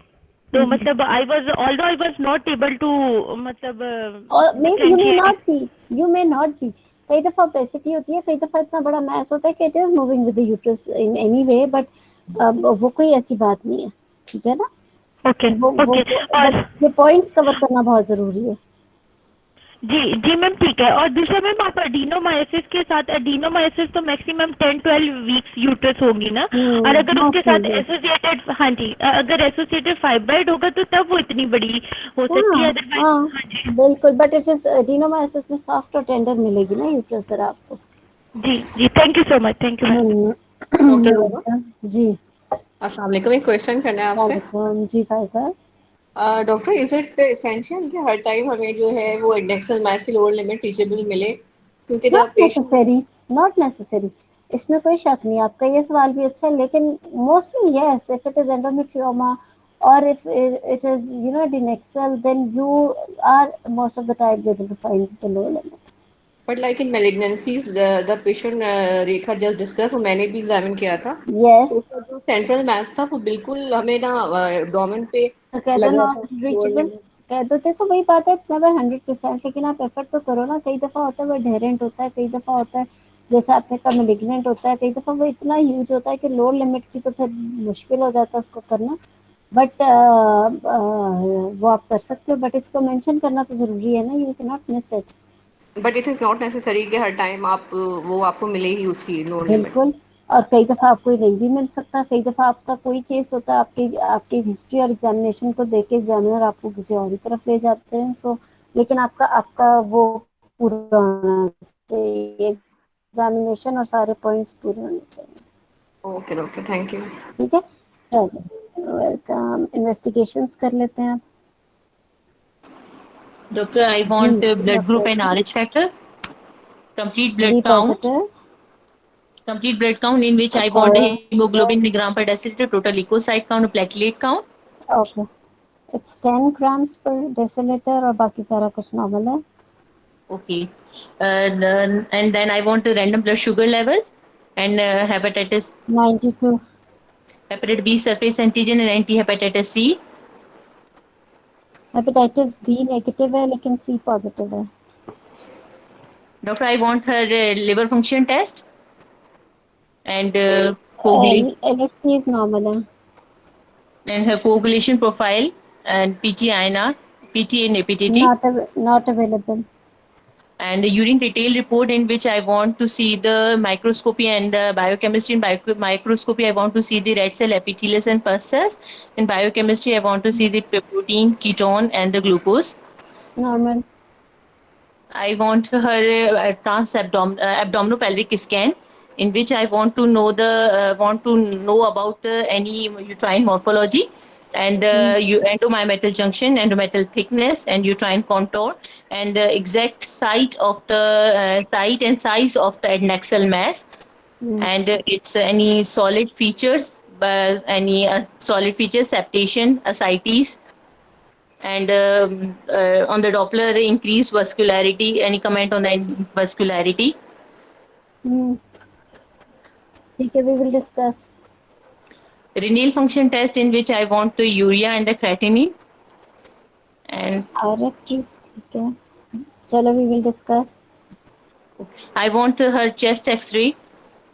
तो मतलब I was not able to मतलब यू मे नॉट बी, कई दफा ओपेसिटी होती है, कई दफा इतना बड़ा मैस होता है कि it is moving with the uterus in any way, but वो कोई ऐसी बात नहीं है। ठीक है ना? ओके वो और ये पॉइंट्स कवर करना बहुत जरूरी है। जी मैम ठीक है। और दूसरा मैम आप एडिनोमायोसिस के साथ, एडिनोमायोसिस तो मैक्सिमम 10-12 वीक्स यूट्रस होगी ना, और अगर उसके साथ एसोसिएटेड, हाँ जी, अगर एसोसिएटेड फाइब्राइड होगा तो तब वो इतनी बड़ी हो सकती है। अदरवाइज बिल्कुल, बट इट इज एडिनोमायोसिस में सॉफ्ट और टेंडर मिलेगी ना यूट्रस सर आपको। जी thank you so much, thank you ma'am. Doctor जी अस्सलाम वालेकुम, एक क्वेश्चन करना है आपसे। जी भाई साहब। डॉक्टर, इज इट एसेंशियल कि हर टाइम हमें जो है वो इंडेक्सल मैच की लोअर लिमिट रीचेबल मिले? क्योंकि the not patient necessary, not necessary, इसमें कोई शक नहीं। आपका ये सवाल भी अच्छा है, लेकिन mostly yes, if it is endometrioma और if it is adnexal, then you are most of the time able to find the lower limit. But like in malignancies the patient Rekha just discuss, वो मैंने भी examine किया था, Yes, तो उसका जो central match था वो बिल्कुल हमें ना डोमेन पे तो कह दो लग रहा था नॉट लोअर रीचेबल, लिमिट। कह दो। देखो वही बात है, इट्स नेवर 100%, लेकिन आप एफर्ट तो करो ना। कई दफा होता है वो एडहेरेंट होता है, कई दफा होता है जैसे आपने कहा मैलिग्नेंट होता है, कई दफा वो इतना ह्यूज होता है कि लोअर लिमिट की तो फिर मुश्किल हो जाता है उसको करना। बट वो आप कर सकते हो, बट इसको मेंशन करना तो जरूरी है ना, you can not miss it. But it is not necessary कि हर टाइम आप वो आपको मिले ही उसकी लोअर लिमिट। बिल्कुल, और कई दफा आपको ये नहीं भी मिल सकता। कई दफा आपका कोई केस होता है, आपकी आपकी हिस्ट्री और एग्जामिनेशन को देख के एग्जामिनर आपको किसी और ही तरफ ले जाते हैं। सो लेकिन आपका आपका वो पूरा होना चाहिए, एग्जामिनेशन और सारे पॉइंट्स पूरे होने चाहिए। Okay doctor, thank you. ठीक है, वेलकम। इन्वेस्टिगेशंस कर लेते हैं आप। Doctor, I want blood group and RH factor, complete blood B count, positive, complete blood count in which I want a hemoglobin milligram per deciliter, total leukocyte count, platelet count. Okay, it's 10 grams per deciliter और बाकी सारा कुछ normal है। Okay. And then I want a random blood sugar level and hepatitis, 92, hepatitis B surface antigen and anti-hepatitis C. Hepatitis B negative है लेकिन C positive है। Doctor, I want her liver function test and coagulation LFT is normal है। and her coagulation profile and PT-INR, PT and APTT. Not available. And the urine detail report in which I want to see the microscopy and the biochemistry. In microscopy, I want to see the red cell epithelials and pus cells. In biochemistry, I want to see the protein, ketone, and the glucose. Normal. I want her abdominopelvic scan, in which I want to know about any uterine morphology and endomyometal junction, endometal thickness, and uterine contour, and the exact site and size of the adnexal mass, and it's any solid features, septation, ascites, and on the Doppler increased vascularity. Any comment on the vascularity? ठीक है, we will discuss. renal function test in which I want the urea and the creatinine. And RFTs, ठीक है, चलो we will discuss. I want her chest X-ray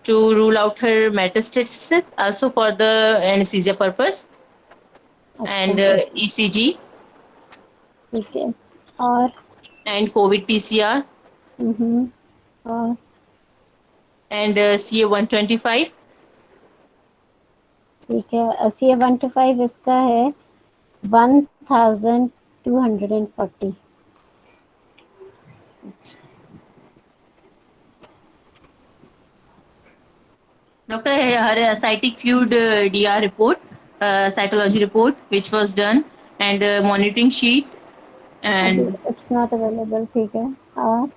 to rule out her metastasis, also for the anesthesia purpose, अच्छा, and ECG ठीक है, और and COVID PCR और and CA-125. ठीक है, CA-125 इसका है 1240. Doctor, her ascitic fluid DR report, cytology report, which was done, and monitoring sheet, अभी and इट्स नॉट अवेलेबल, ठीक है, और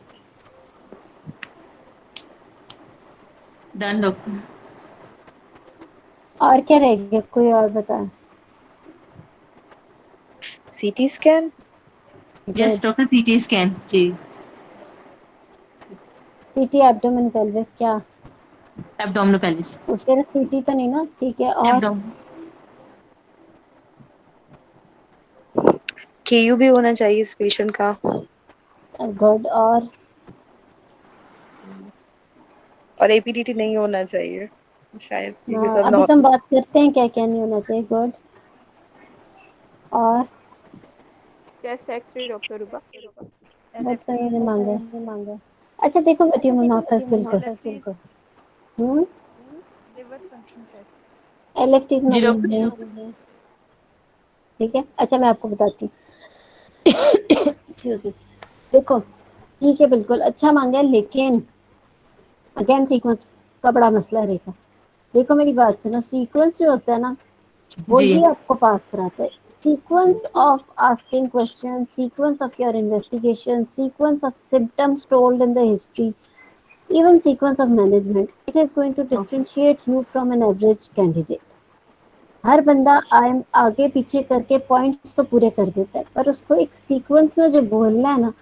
done, doctor. और क्या रह गया, कोई और बताए? CT scan. Yes, good. doctor, CT scan. जी. सीटी एब्डोमेन पेल्विस क्या? Abdominopelvis. उसके लिए सीटी तो नहीं ना, ठीक है, और Abdomen. KU भी होना चाहिए इस पेशेंट का। गुड, और APDT नहीं होना चाहिए शायद, क्योंकि सब अभी तो हम बात करते हैं क्या क्या नहीं होना चाहिए. गुड, और चेस्ट एक्सरे डॉक्टर रूपा। वो तो ये मांगा. अच्छा देखो ट्यूमर मार्कर्स बिल्कुल. Liver function test. एलएफटीज जी मांगी डॉक्टर. है, ठीक है. अच्छा मैं आपको बताती हूँ. Excuse me. देखो ठीक है, बिल्कुल अच्छा मांगा है, लेकिन अगेन सीक्वेंस का बड़ा मसला रहेगा. देखो मेरी बात सुनो, सीक्वेंस जो होता है ना वो जी. ही आपको पास कराता है. Sequence of asking question, sequence of your investigation, sequence of symptoms told in the history, even sequence of management, it is going to Okay. differentiate you from an average candidate. हर बंदा आगे पीछे करके पॉइंट्स तो पूरे कर देता है, पर उसको एक सीक्वेंस में जो बोलना है ना,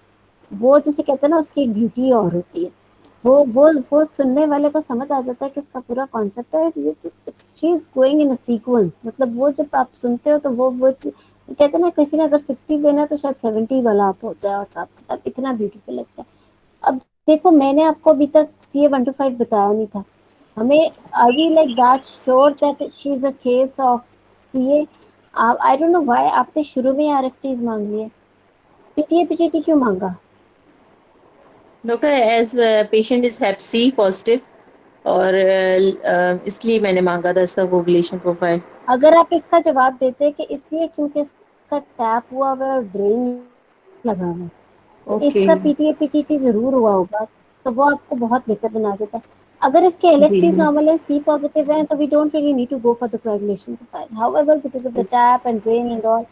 वो जैसे कहते हैं ना, उसकी एक ब्यूटी और होती है. वो सुनने वाले को समझ आ जाता है कि इसका पूरा कॉन्सेप्ट है. She is going in a sequence. मतलब वो जब आप सुनते हो तो वो कहते हैं ना, किसी ने अगर 60 देना है तो शायद 70 वाला आप हो जाए, और साथ इतना ब्यूटीफुल लगता है. अब देखो मैंने आपको अभी तक CA-125 बताया नहीं था. हमें are we like that sure that she is a case of CA? I don't know why आपने शुरू में RFTs मांग लिए, PTA PTT क्यों मांगा? Doctor, as patient is hep C positive, और इसलिए मैंने मांगा था इसका कोगुलेशन प्रोफाइल. अगर आप इसका जवाब देते कि इसलिए क्योंकि इसका टैप हुआ हुआ है और ड्रेन लगा हुआ है, तो ओके. इसका PTA PTT जरूर हुआ होगा, तो वो आपको बहुत बेहतर बना देता है. अगर इसके जी. LFTs नॉर्मल है, C पॉजिटिव है, तो we don't really need to go for the coagulation profile. However because of the tap and drain and all,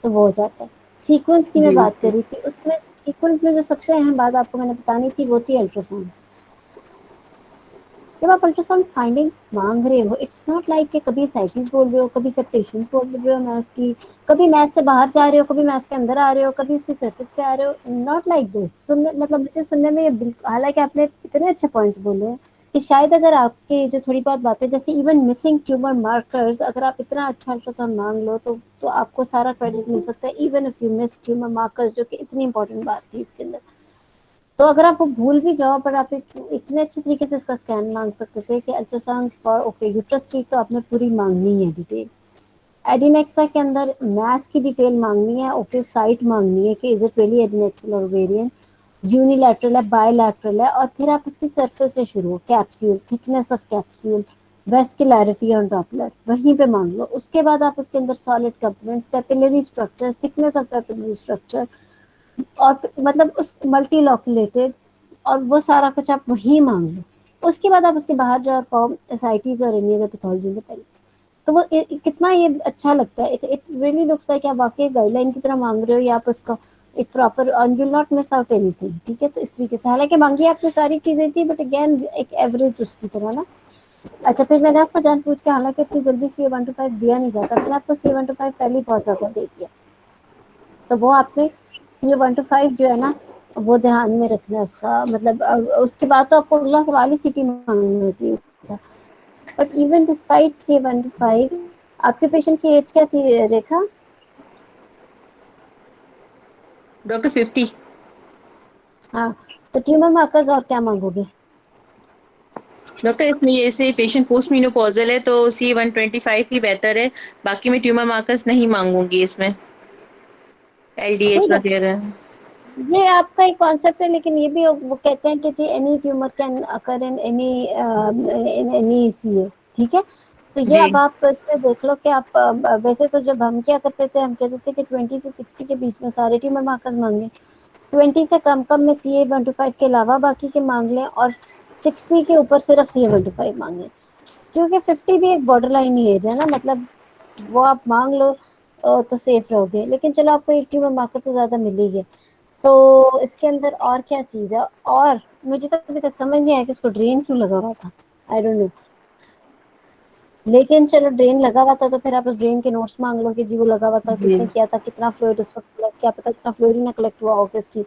तो वो हो जाता है. सीक्वेंस की मैं जी. बात कर रही थी, उसमें सीक्वेंस में जो सबसे अहम बात आपको मैंने बतानी थी वो थी अल्ट्रासाउंड. जब आप अल्ट्रासाउंड फाइंडिंग्स मांग रहे हो, इट्स नॉट लाइक कि कभी साइकिल्स बोल रहे हो, कभी सेप्टेशन बोल रहे हो मैथ की, कभी मैथ से बाहर जा रहे हो, कभी मैथ के अंदर आ रहे हो, कभी उसकी सरफेस पे आ रहे हो. Not like this. सुनने मतलब मुझे सुनने में ये हालांकि आपने इतने अच्छे पॉइंट्स बोले हैं कि शायद अगर आपके जो थोड़ी बहुत बातें, जैसे इवन मिसिंग ट्यूमर मार्कर्स, अगर आप इतना अच्छा अल्ट्रासाउंड मांग लो तो आपको सारा क्रेडिट मिल सकता है, even if you miss tumour markers, जो कि इतनी इंपॉर्टेंट बात थी इसके अंदर. तो अगर आप वो भूल भी जाओ, पर आप इतने अच्छे तरीके से इसका स्कैन मांग सकते थे कि ultrasound for okay uterus treat तो आपने पूरी मांगनी है डिटेल. एडिनेक्सा के अंदर मैस की डिटेल मांगनी है, ओके साइट मांगनी है कि इज इट रियली एडिनेक्सल और वेरिएंट, यूनिलैटरल है, बायलैटरल है, और फिर आप उसकी सरफेस से शुरू हो, capsule, thickness of capsule, वेस्कुलैरिटी on Doppler, वहीं पे मांग लो. उसके बाद आप उसके अंदर solid components, papillary structure, thickness of papillary structure, और मतलब उस मल्टी लॉकुलेटेड, और वो सारा कुछ आप वहीं मांग लो. उसके बाद आप उसके बाहर जाओ और फॉर्म एसआईटीज और एनी अदर पैथोलॉजी में पहले. तो वो कितना ये अच्छा लगता है. इट रियली लुक्स लाइक आप वाकई गाइडलाइन की तरह मांग रहे हो, या आप उसका एक proper, and you not miss out anything. ठीक है, तो इस तरीके से हालांकि मांगी आपने सारी चीजें थी, बट अगेन एक एवरेज उसकी तरह ना. अच्छा फिर मैंने आपको जान पूछ के, हालांकि इतनी जल्दी CA-125 दिया नहीं जाता, मैंने आपको CA-125 पहले ही बहुत ज्यादा दे दिया. तो वो आपने CA-125 जो है ना, वो ध्यान में रखना है उसका मतलब. उसके बाद तो आपको अगला सवाल ही सिटी मांगना चाहिए था. बट इवन डिस्पाइट CA-125, आपके पेशेंट की एज क्या थी रेखा? डॉक्टर 50। हाँ, तो ट्यूमर मार्कर्स और क्या मांगोगे? डॉक्टर इसमें जैसे पेशेंट पोस्ट मीनोपॉजल है तो C125 ही बेहतर है, बाकी मैं ट्यूमर मार्कर्स नहीं मांगूंगी इसमें, LDH ठीक है, वगैरह। ये आपका एक कॉन्सेप्ट है, लेकिन ये भी वो कहते हैं कि जी any tumour can occur in any CA, ठीक है। तो ये जी अब आप इसमें देख लो कि आप वैसे तो जब हम क्या करते थे, हम कहते थे कि 20 से 60 के बीच में सारे ट्यूमर मार्कर्स मांगे, 20 से कम कम में CA125 के अलावा बाकी के मांग लें, और 60 के ऊपर सिर्फ CA125 मांगे, क्योंकि 50 भी एक बॉर्डर लाइन ही एज है ना, मतलब वो आप मांग लो तो सेफ रहोगे। लेकिन चलो आपको एक ट्यूमर मार्कर तो ज्यादा मिल ही गया। तो इसके अंदर और क्या चीज है, और मुझे तो अभी तक समझ नहीं आया कि उसको ड्रेन क्यों लगा हुआ था, आई डोंट नो। लेकिन चलो ड्रेन लगा हुआ था तो फिर आप उस ड्रेन के नोट्स मांग लो कि जी वो लगा हुआ था, जी किसने किया था, कितना फ्लूइड उस वक्त कलेक्ट, क्या पता कितना फ्लूइड ही ना कलेक्ट हुआ हो कि उसकी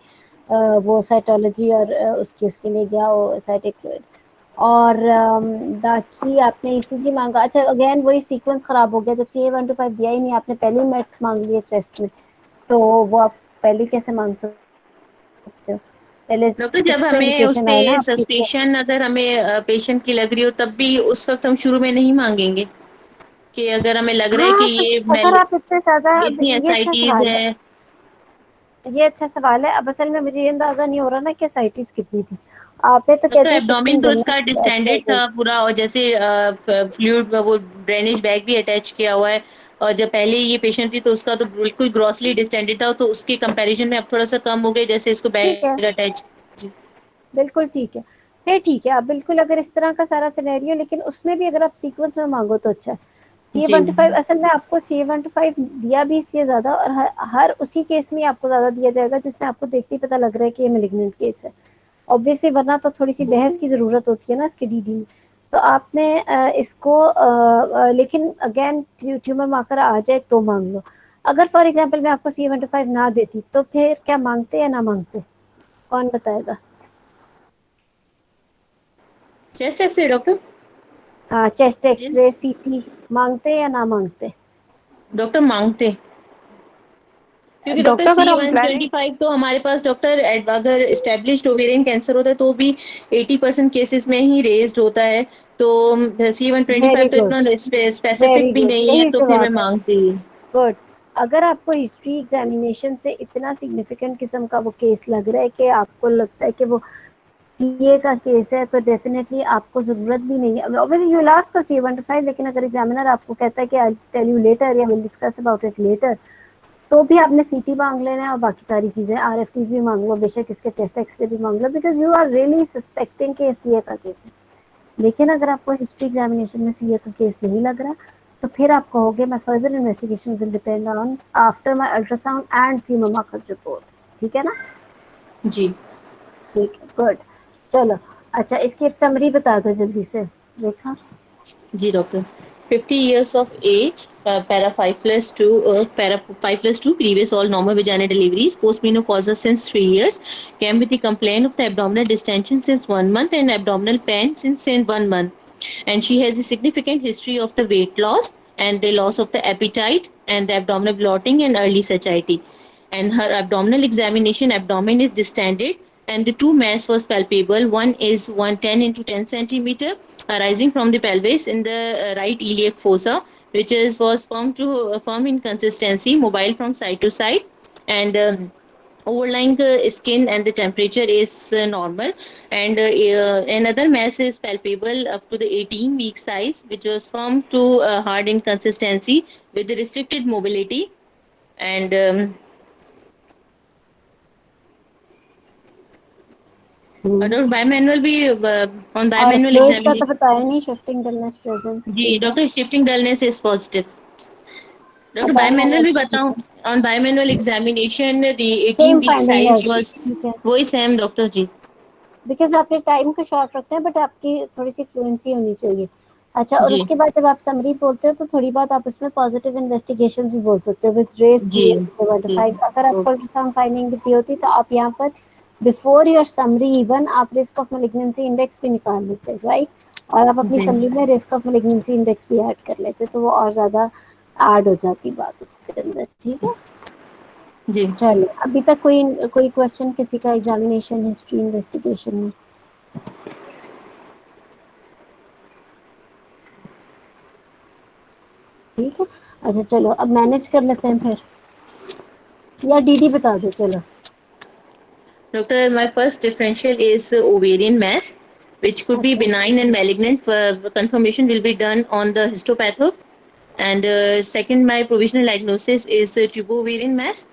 वो साइटोलॉजी और उसके लिए गया हो साइटिक फ्लूइड। और बाकी आपने ECG मांगा। अच्छा, अगेन वही सीक्वेंस खराब हो गया, जब CA125 दिया ही नहीं, आपने पहले ही मेट्स मांग लिए चेस्ट में, तो वो आप पहले कैसे मांग सकते हो? पहले डॉक्टर, जब कुछ तो हमें उस इंडिकेशन पे आए ना आपकी। सस्पिशन अगर हमें पेशेंट की लग रही हो तब भी उस वक्त हम शुरू में नहीं मांगेंगे कि अगर हमें लग रहा है कि हाँ, ये अगर आप इतने ज्यादा, इतनी ये अच्छा एसआईटीज सवाल है, है। ये अच्छा सवाल है। अब असल में मुझे ये अंदाजा नहीं हो रहा ना कि एसाइटिस कितनी थी। आपने तो डॉक्टर कहते हैं एब्डोमेन शिफ्टिंग तो उसका डलनेस डिस्टेंडेड था पूरा, और जैसे फ्लूइड वो ड्रेनेज बैग भी अटैच किया हुआ है, और जब पहले ये पेशेंट थी तो उसका तो बिल्कुल ग्रॉसली डिस्टेंडेड था, तो उसके कंपैरिजन में अब थोड़ा सा कम हो गया जैसे इसको ठीक है, बैग अटैच। बिल्कुल ठीक है, फिर ठीक है। आप बिल्कुल अगर इस तरह का सारा सिनेरियो, लेकिन उसमें भी अगर आप सीक्वेंस में मांगो तो अच्छा है। जी CA125 असल में आपको CA125 दिया भी इसलिए ज्यादा, और हर उसी केस में आपको ज्यादा दिया जाएगा जिसमें आपको देखते ही पता लग रहा है कि ये मेलिग्नेंट केस है, ऑब्वियसली, वरना तो थोड़ी सी बहस की जरूरत होती है ना इसके DD में। तो आपने इसको लेकिन अगेन ट्यूमर मार्कर आ जाए तो मांग लो। अगर फॉर एग्जांपल मैं आपको CA125 ना देती तो फिर क्या मांगते या ना मांगते, कौन बताएगा? Chest X ray doctor. हाँ, चेस्ट एक्सरे CT मांगते या ना मांगते? डॉक्टर मांगते, क्योंकि डॉक्टर डॉक्टर सी अगर हम वन प्लानिंग, ट्वेंटी फाइव तो हमारे पास डॉक्टर अगर एस्टेब्लिश्ड ओवेरियन कैंसर होता है तो भी 80% केसेस में ही रेज्ड होता है, तो C125 वेरी तो गुड, इतना स्पेसिफिक वेरी भी गुड, नहीं है, यही तो फिर मैं जवाब है। मांगती हूँ। गुड। अगर आपको हिस्ट्री एग्जामिनेशन से इतना सिग्निफिकेंट किस्म का वो केस लग रहा है कि आपको लगता है कि वो CA का केस है, तो डेफिनेटली आपको जरूरत भी नहीं है, obviously you last for CA125। लेकिन अगर एग्जामिनर आपको कहता है कि आई टेल यू लेटर या will discuss about it later, तो भी आपने CT मांग लेना है, और बाकी सारी चीजें RFTs भी मांग लो, बेशक इसके चेस्ट एक्सरे भी मांग लो, because you are really suspecting कि CA का केस है। लेकिन अगर आपको हिस्ट्री एग्जामिनेशन में CA का केस नहीं लग रहा, तो फिर आप कहोगे मैं further investigation will depend on after my ultrasound and tumour markers report, ठीक है ना? जी ठीक है, गुड। चलो, अच्छा, इसकी एक समरी बता दो जल्दी से रेखा। जी doctor. 50 years of age, para 5+2, para 5+2, previous all normal vaginal deliveries, postmenopausal since 3 years, came with the complaint of the abdominal distension since 1 month and abdominal pain since 1 month. And she has a significant history of the weight loss and the loss of the appetite and the abdominal bloating and early satiety. And her abdominal examination, abdomen is distended and the two mass was palpable. One is 110 into 10 centimeter arising from the pelvis in the right iliac fossa, which is was firm in consistency, mobile from side to side, and overlying skin and the temperature is normal, and another mass is palpable up to the 18-week size, which was firm to hard in consistency with the restricted mobility, and और बायमैनुअल भी on और बायमैनुअल fluid का तो examination. बताया नहीं, shifting dullness present जी ठीक है, doctor, shifting dullness is positive. और डॉक्टर बायमैनुअल बायोमेनल भी भी ठीक बताऊं, है, on bimanual examination the 18 same week finding है, साइज वाज ठीक है। वही सेम डॉक्टर जी। बिकॉज आपने टाइम को शॉर्ट रखते हैं, बट आपकी थोड़ी सी फ्लुएंसी होनी चाहिए। अच्छा, और जी उसके बाद जब आप समरी बोलते हो तो थोड़ी बात आप उसमें पॉजिटिव इन्वेस्टिगेशन भी बोल सकते हो with race ji ji. CA125। अगर आपको अल्ट्रासाउंड फाइंडिंग भी दी होती तो आप यहाँ पर बिफोर योर समरी इवन आप रिस्क ऑफ मेलिग्नेंसी इंडेक्स भी निकाल लेते, राइट? और आप अपनी जी समरी में रिस्क ऑफ मैलिग्नेंसी इंडेक्स भी ऐड कर लेते तो वो और ज़्यादा ऐड हो जाती बात उसके अंदर। ठीक है, जी। चलिए अभी तक कोई कोई क्वेश्चन किसी का एग्जामिनेशन हिस्ट्री इन्वेस्टिगेशन में? ठीक है, अच्छा चलो अब मैनेज कर लेते हैं फिर, या डीडी बता दो चलो। Doctor, my first differential is ovarian mass, which could be अच्छा benign and malignant. Confirmation will be done on the histopatho. And second, my provisional diagnosis is tubo-ovarian mass.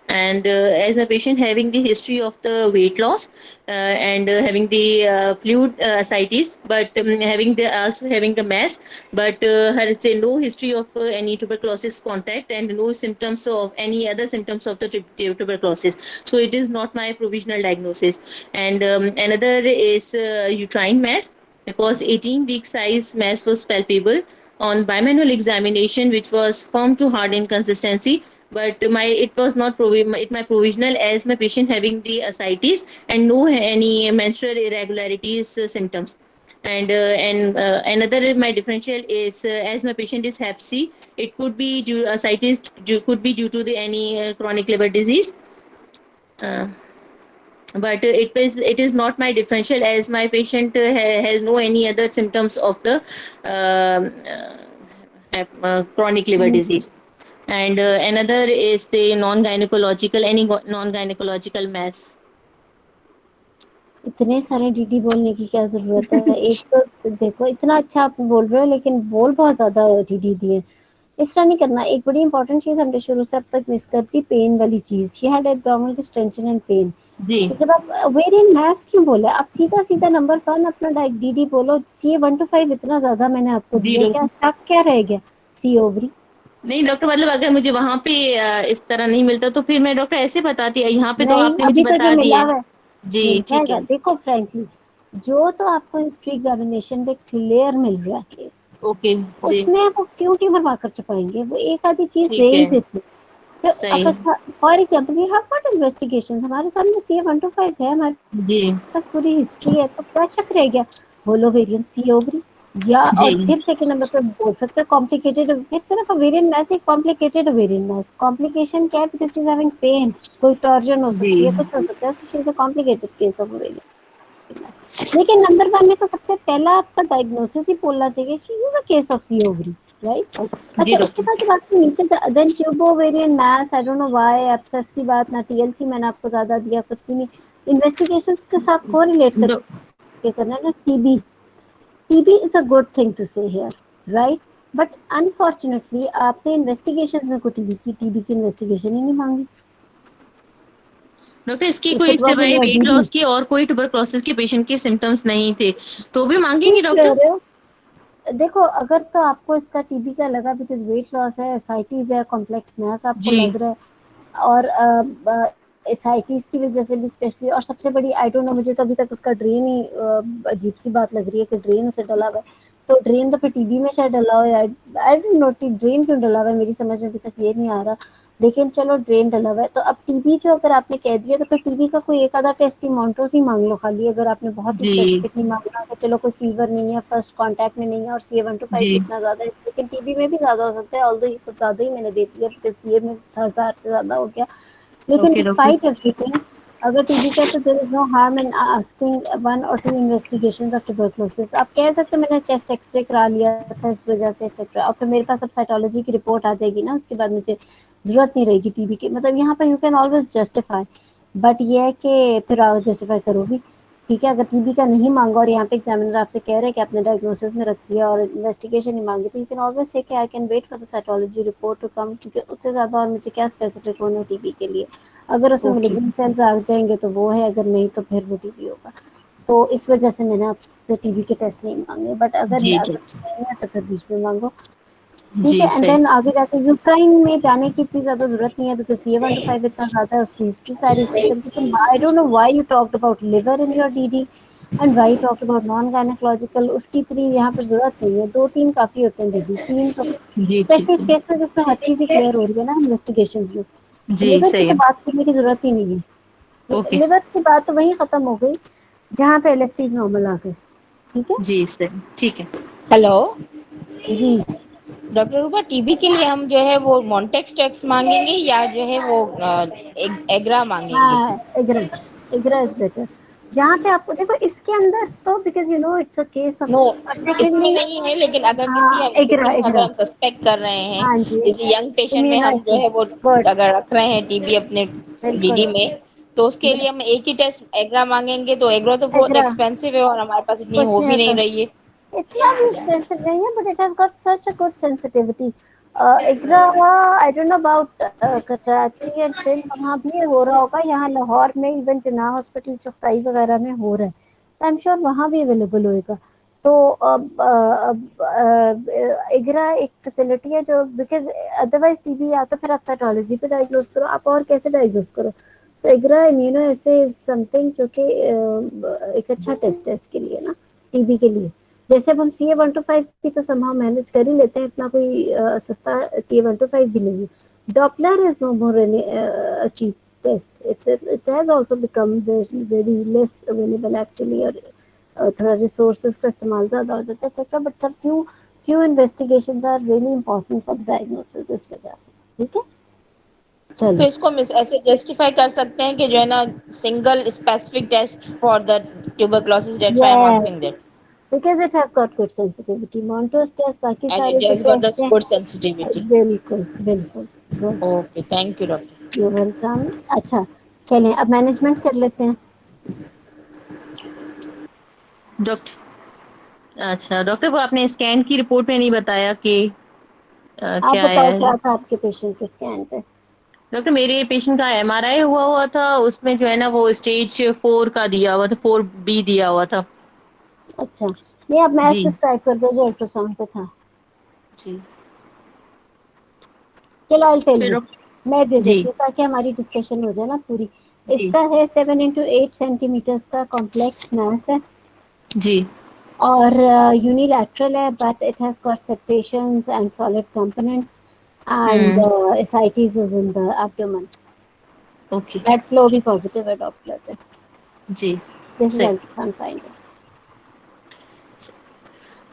And as a patient having the history of the weight loss and having the fluid ascites, but having the also having the mass, but has say no history of any tuberculosis contact and no symptoms of any other symptoms of the tuberculosis. So it is not my provisional diagnosis. And another is uterine mass, because 18 week size mass was palpable on bimanual examination, which was firm to hard in consistency. But it was not my provisional, as my patient having the ascites and no any menstrual irregularities symptoms. And another my differential is as my patient is Hep C, it could be due ascites could be due to the any chronic liver disease. Uh, but it is not my differential, as my patient has no any other symptoms of the chronic liver disease. And another is the non-gynecological, any non-gynecological mass. इतने सारे DD बोलने की क्या जरूरत है, एक तो देखो इतना अच्छा आप बोल रहे हो लेकिन बोल बहुत ज्यादा डीडी दिए, इस तरह नहीं करना। एक बड़ी इंपॉर्टेंट चीज हमने शुरू से अब तक मिस कर दी, पेन वाली चीज, she had abdominal distension and pain. जी तो जब आप ओवेरियन मास क्यों बोले, आप सीधा सीधा नंबर 1 अपना डीडी बोलो। सी 1 to 5 इतना ज्यादा मैंने आपको जी दिया, क्या डॉक्टर। शक क्या रह गया? सी ओवरी नहीं डॉक्टर, मतलब अगर मुझे वहां पे इस तरह नहीं मिलता तो फिर मैं डॉक्टर ऐसे बताती, यहाँ पे तो नहीं, आपने मुझे अभी तो जो बता मिला दिया। है जी मिल ठीक जाएगा। है। देखो फ्रैंकली, जो तो आपको हिस्ट्री एग्जामिनेशन पे क्लियर मिल रहा है केस, ओके। जी उसमें वो क्यों ट्यूमर मार्कर छुपाएंगे, वो एक आधी चीज दे ठीक ही है। देते। तो सही। अगर for example you have got investigation, हमारे सामने सी 1 to 5 है, हमारे जी पास पूरी हिस्ट्री है, तो क्या शक रह गया? बोलो वेरिएंट सी ओवरी, या और जी फिर सेकंड नंबर पे बोल सकते हो कॉम्प्लिकेटेड, फिर सिर्फ वेरिएंट मैस एक कॉम्प्लिकेटेड वेरिएंट मैस। कॉम्प्लिकेशन क्या है? Because she is having pain, कोई टॉर्जन हो जी सकती है, कुछ हो सकता है, so she is a complicated case of variant. लेकिन नंबर 1 में तो सबसे पहला आपका डायग्नोसिस ही बोलना चाहिए, she is a case of C ovary, right? जी अच्छा, उसके डॉक्टर। बाद जब आपके नीचे then tubo ovarian mass, I don't know why abscess की बात, ना टीएलसी मैंने आपको ज्यादा दिया, कुछ भी नहीं। इन्वेस्टिगेशंस के साथ कोरिलेट करके करना ना, TB. TB is a good thing to say here, right? But unfortunately आपने इन्वेस्टिगेशंस में को टीबी की इन्वेस्टिगेशन ही नहीं मांगी। डॉक्टर, इसकी इफ कोई इट वाज इन सिवाय योर वेट डीडी, लॉस की और कोई ट्यूबरकुलोसिस के पेशेंट के सिम्टम्स नहीं थे तो भी मांगेंगे ठीक कह डॉक्टर? रहे हो। देखो अगर तो आपको इसका टीबी का लगा बिकॉज वेट लॉस है, एसाइटिस है, कॉम्प्लेक्स मास आपको जी लग रहा है, और एसाइटिस की वजह से भी स्पेशली, और सबसे बड़ी आई डोंट नो, मुझे तो अभी तक उसका ड्रेन ही अजीब सी बात लग रही है कि ड्रेन उसे डला हुआ है। तो ड्रेन तो फिर टीबी में शायद डला हुआ है, आई डोंट नो ड्रेन क्यों डला हुआ है, मेरी समझ में अभी तक ये नहीं आ रहा। लेकिन चलो ड्रेन डला हुआ है, तो अब टीबी जो अगर आपने कह दिया तो फिर टीबी का कोई एक आधा टेस्ट ही मॉन्ट्रोस ही मांग लो खाली, अगर आपने बहुत ही जी स्पेसिफिक नहीं मांगना कि चलो कोई फीवर नहीं है, फर्स्ट कांटेक्ट में नहीं है, और सी 1 to 5 जी इतना ज्यादा है, लेकिन टीबी में भी ज्यादा हो सकता है, ऑल्दो ये कुछ ज्यादा ही मैंने दे दिया बिकॉज सी में 1000 से ज्यादा हो गया। लेकिन ओके डॉक्टर। डिस्पाइट एवरीथिंग, अगर टीबी का, तो there is no harm in asking 1 or 2 investigations of tuberculosis. आप कह सकते मैंने चेस्ट एक्सरे करा लिया था इस वजह से एक्सेट्रा, और फिर मेरे पास अब साइटोलॉजी की रिपोर्ट आ जाएगी ना, उसके बाद मुझे जरूरत नहीं रहेगी टीबी की, मतलब यहाँ पर you can always justify. But ये है कि फिर आप जस्टिफाई करो भी, ठीक है? अगर टीबी का नहीं मांगा और यहाँ पे एग्जामिनर आपसे कह रहे हैं कि आपने डायग्नोसिस में रख दिया और इन्वेस्टिगेशन नहीं मांगी, तो यू कैन ऑलवेज से कि I can wait for the cytology report to come, क्योंकि उससे ज्यादा और मुझे क्या स्पेसिफिक होना टीबी के लिए। अगर उसमें ओके। मेलिग्नेंट सेल्स आ जाएंगे तो वो है, अगर नहीं तो फिर वो टीबी होगा। तो इस वजह से मैंने आपसे टीबी के टेस्ट नहीं मांगे, बट अगर जी अगर डॉक्टर। नहीं है तो फिर बीच में मांगो, जी ठीक है? एंड सही। देन आगे जाके यूक्राइन में जाने की इतनी ज्यादा जरूरत नहीं है बिकॉज सी 1 to 5 इतना ज्यादा है, उसकी हिस्ट्री सारी इस किस्म की। तो आई don't know why you talked about liver in your DD and why you talked about non gynaecological, उसकी इतनी यहाँ पर जरूरत नहीं है, 2-3 काफी होते हैं डीडी, 3 तो जी स्पेशली ठीक इस केस में जिसमें हर चीज ही है। क्लियर हो रही है ना इन्वेस्टिगेशन में। जी लिवर की सही तो है। बात करने की जरूरत ही नहीं है, ओके। लिवर की बात तो वहीं खत्म हो गई जहाँ पे एलएफटीज नॉर्मल आ गए, ठीक है जी सर, ठीक है। हेलो जी। डॉक्टर रूपा, टीबी के लिए हम जो है वो मॉन्टेक्स टेक्स मांगेंगे या जो है वो एग्रा मांगेंगे? हाँ, एग्रा इज बेटर। जहाँ पे आपको देखो इसके अंदर तो because you know it's a case of, no, और इसमें सेकेंडली नहीं है, लेकिन अगर हाँ किसी एग्रा में अगर एग्रा, हम सस्पेक्ट कर रहे हैं, हाँ जी, जैसे यंग पेशेंट में हम जो इम्यूनाइसिस, है वो गुड, अगर रख रहे हैं टीबी अपने बिल्कुल, डीडी में, तो उसके लिए यस, हम एक ही टेस्ट एग्रा मांगेंगे। तो एग्रा तो बहुत एग्रा एक्सपेंसिव है और हमारे पास इतनी कुछ हो नहीं भी नहीं होता, रही है। इतना भी एक्सपेंसिव नहीं है, but it has got such a good sensitivity. Agra, I don't know about Karachi and Sindh, वहाँ भी हो रहा होगा, यहाँ लाहौर में इवन जिन्ना हॉस्पिटल चौथाई वगैरह में हो रहा है, तो आई एम श्योर वहाँ भी अवेलेबल होएगा। तो एग्रा एक फैसिलिटी है जो, बिकॉज अदरवाइज टीबी या तो फिर आप साइटोलॉजी पे डायग्नोज करो, आप और कैसे डायग्नोज करो, तो एग्रा इम्यूनो ऐसे समथिंग जो कि एक अच्छा टेस्ट है इसके लिए ना, टीबी के लिए। जैसे अब हम CA-125 भी तो somehow मैनेज कर ही लेते हैं, इतना कोई सस्ता CA-125 भी नहीं है। Doppler is no more cheap test, it has also become very less available actually, और थोड़ा रिसोर्सेज का इस्तेमाल ज्यादा हो जाता है एक्सेट्रा, बट सब few investigations are really important for the diagnosis इस वजह से। ठीक है, तो चलिए। इसको हम ऐसे जस्टिफाई कर सकते हैं कि जो है ना, single specific test for the tuberculosis, that's why I am yes, asking that, because it has got good sensitivity, Montrose test, बाकी एंड सारे इट जो हैज गॉट द टेस्ट हैं, गुड सेंसिटिविटी। बिल्कुल बिल्कुल good, okay, thank you doctor. You welcome. अच्छा, चलें अब management कर लेते हैं। डॉक्टर, अच्छा डॉक्टर, वो आपने स्कैन की रिपोर्ट में नहीं बताया कि आप क्या आया बताओ है। क्या था आपके पेशेंट के स्कैन पे? डॉक्टर, मेरे पेशेंट का MRI हुआ था, उसमें जो है ना वो स्टेज 4 का दिया हुआ था, 4B दिया हुआ था। अच्छा, नहीं आप मैच जी डिस्क्राइब कर दो जो अल्ट्रासाउंड पे था। जी। चलो आई टेल यू, चलो। मैं दे जी देती हूँ ताकि हमारी डिस्कशन हो जाए ना पूरी। जी इसका है 7 × 8 सेंटीमीटर्स का कॉम्प्लेक्स मैस है, जी। और यूनिलैटरल है, but it has got septations and solid components, and hmm. ascites is in the abdomen, okay. Blood flow भी पॉजिटिव है डॉपलर पे। जी दिस इज सही। Ultrasound finding.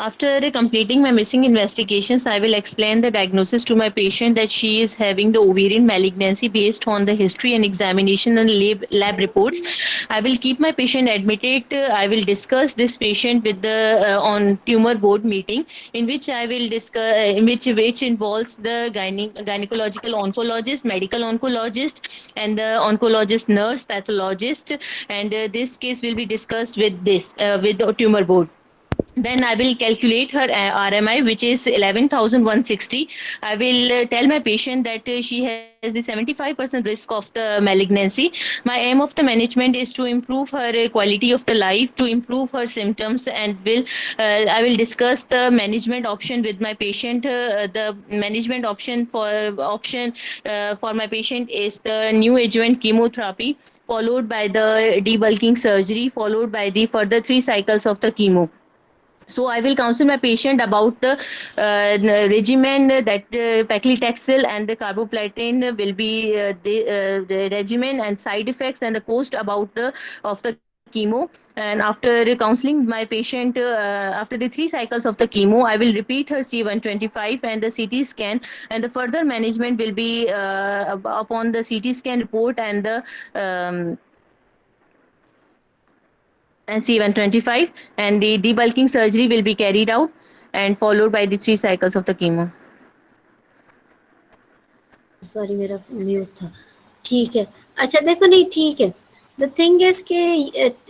After completing my missing investigations, I will explain the diagnosis to my patient that she is having the ovarian malignancy based on the history and examination and lab reports. I will keep my patient admitted. I will discuss this patient with the on tumor board meeting, in which I will discuss which involves the gynecological oncologist, medical oncologist, and the oncologist nurse pathologist, and this case will be discussed with with the tumor board. Then I will calculate her RMI, which is 11,160. I will tell my patient that she has the 75% risk of the malignancy. My aim of the management is to improve her quality of the life, to improve her symptoms, and I will discuss the management option with my patient. The management option for my patient is the new adjuvant chemotherapy, followed by the debulking surgery, followed by the further 3 cycles of the chemo. So I will counsel my patient about the regimen that paclitaxel and the carboplatin will be the regimen and side effects and the cost about the of the chemo. And after counseling my patient, after the 3 cycles of the chemo, I will repeat her C125 and the CT scan, and the further management will be upon the CT scan report and C125, and the debulking surgery will be carried out and followed by the 3 cycles of the chemo. Sorry मेरा mute था। ठीक है, अच्छा देखो, नहीं ठीक है, the thing is के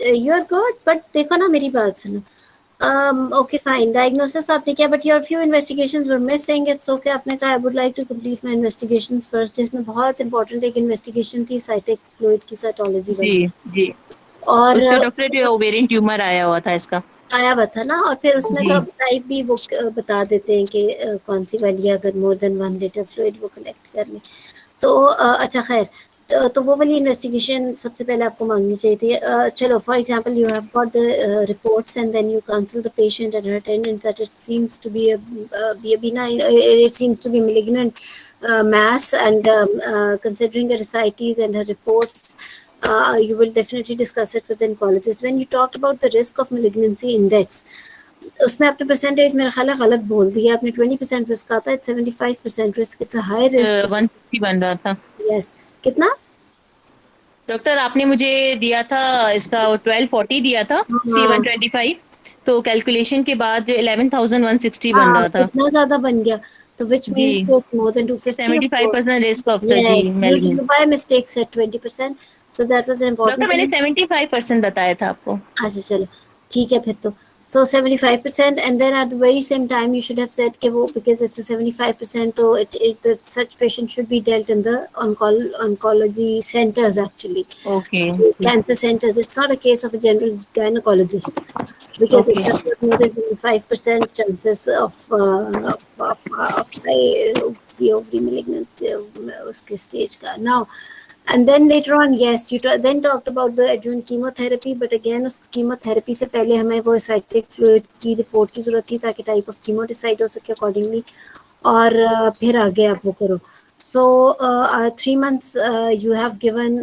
यू आर गुड, बट देखो ना मेरी बात सुनो। ओके फाइन, डायग्नोसिस आपने किया, but your few investigations were missing, it's okay. आपने कहा I would like to complete my investigations first, इसमें बहुत इंपॉर्टेंट एक इन्वेस्टिगेशन थी साइटिक फ्लूइड की, साइटोलॉजी जी वाली, जी। और उस पे डॉक्टर ओवेरियन ट्यूमर आया हुआ था इसका। आया हुआ था ना, और फिर उसमें तो जी अब टाइप भी वो बता देते हैं कि कौन सी वाली है, अगर मोर देन 1 लीटर फ्लूइड वो कलेक्ट कर लें तो अच्छा खैर, तो वो वाली इन्वेस्टिगेशन सबसे पहले आपको मांगनी चाहिए थी। चलो for example you have got the reports and then you counsel the patient and her attendant that it seems to be benign, it seems to be malignant mass, and considering her ascites and her reports, you will definitely discuss it with the oncologist. When you talked about the risk of malignancy index, उसमें आपने percentage मेरा ख्याल है गलत बोल दिया आपने 20% risk आता है 75% risk it's a high risk 160 बन रहा था यस कितना डॉक्टर आपने मुझे दिया था इसका 1240 दिया था सी हाँ 125 तो कैलकुलेशन के बाद 11,160 बन हाँ रहा था कितना ज्यादा बन गया तो which जी means it's more than 250 of course 75% risk of the जी yes मेलग्रेन you by mistake said 20% so that was an doctor important मैंने thing 75% बताया था आपको अच्छा चलो ठीक है फिर तो so 75% and then at the very same time you should have said कि वो because it's a 75% तो such patient should be dealt in the oncology centers actually okay cancer centers it's not a case of a general gynecologist because okay it has got more than 75% chances of ovary malignancy उसके stage का now and then later on yes you then talked about the adjuvant chemotherapy but again उस chemotherapy से पहले हमें वो cyclic fluid की report की जरूरत थी ताकि type of chemo decide हो सके accordingly और फिर आगे आप वो करो so 3 months you have given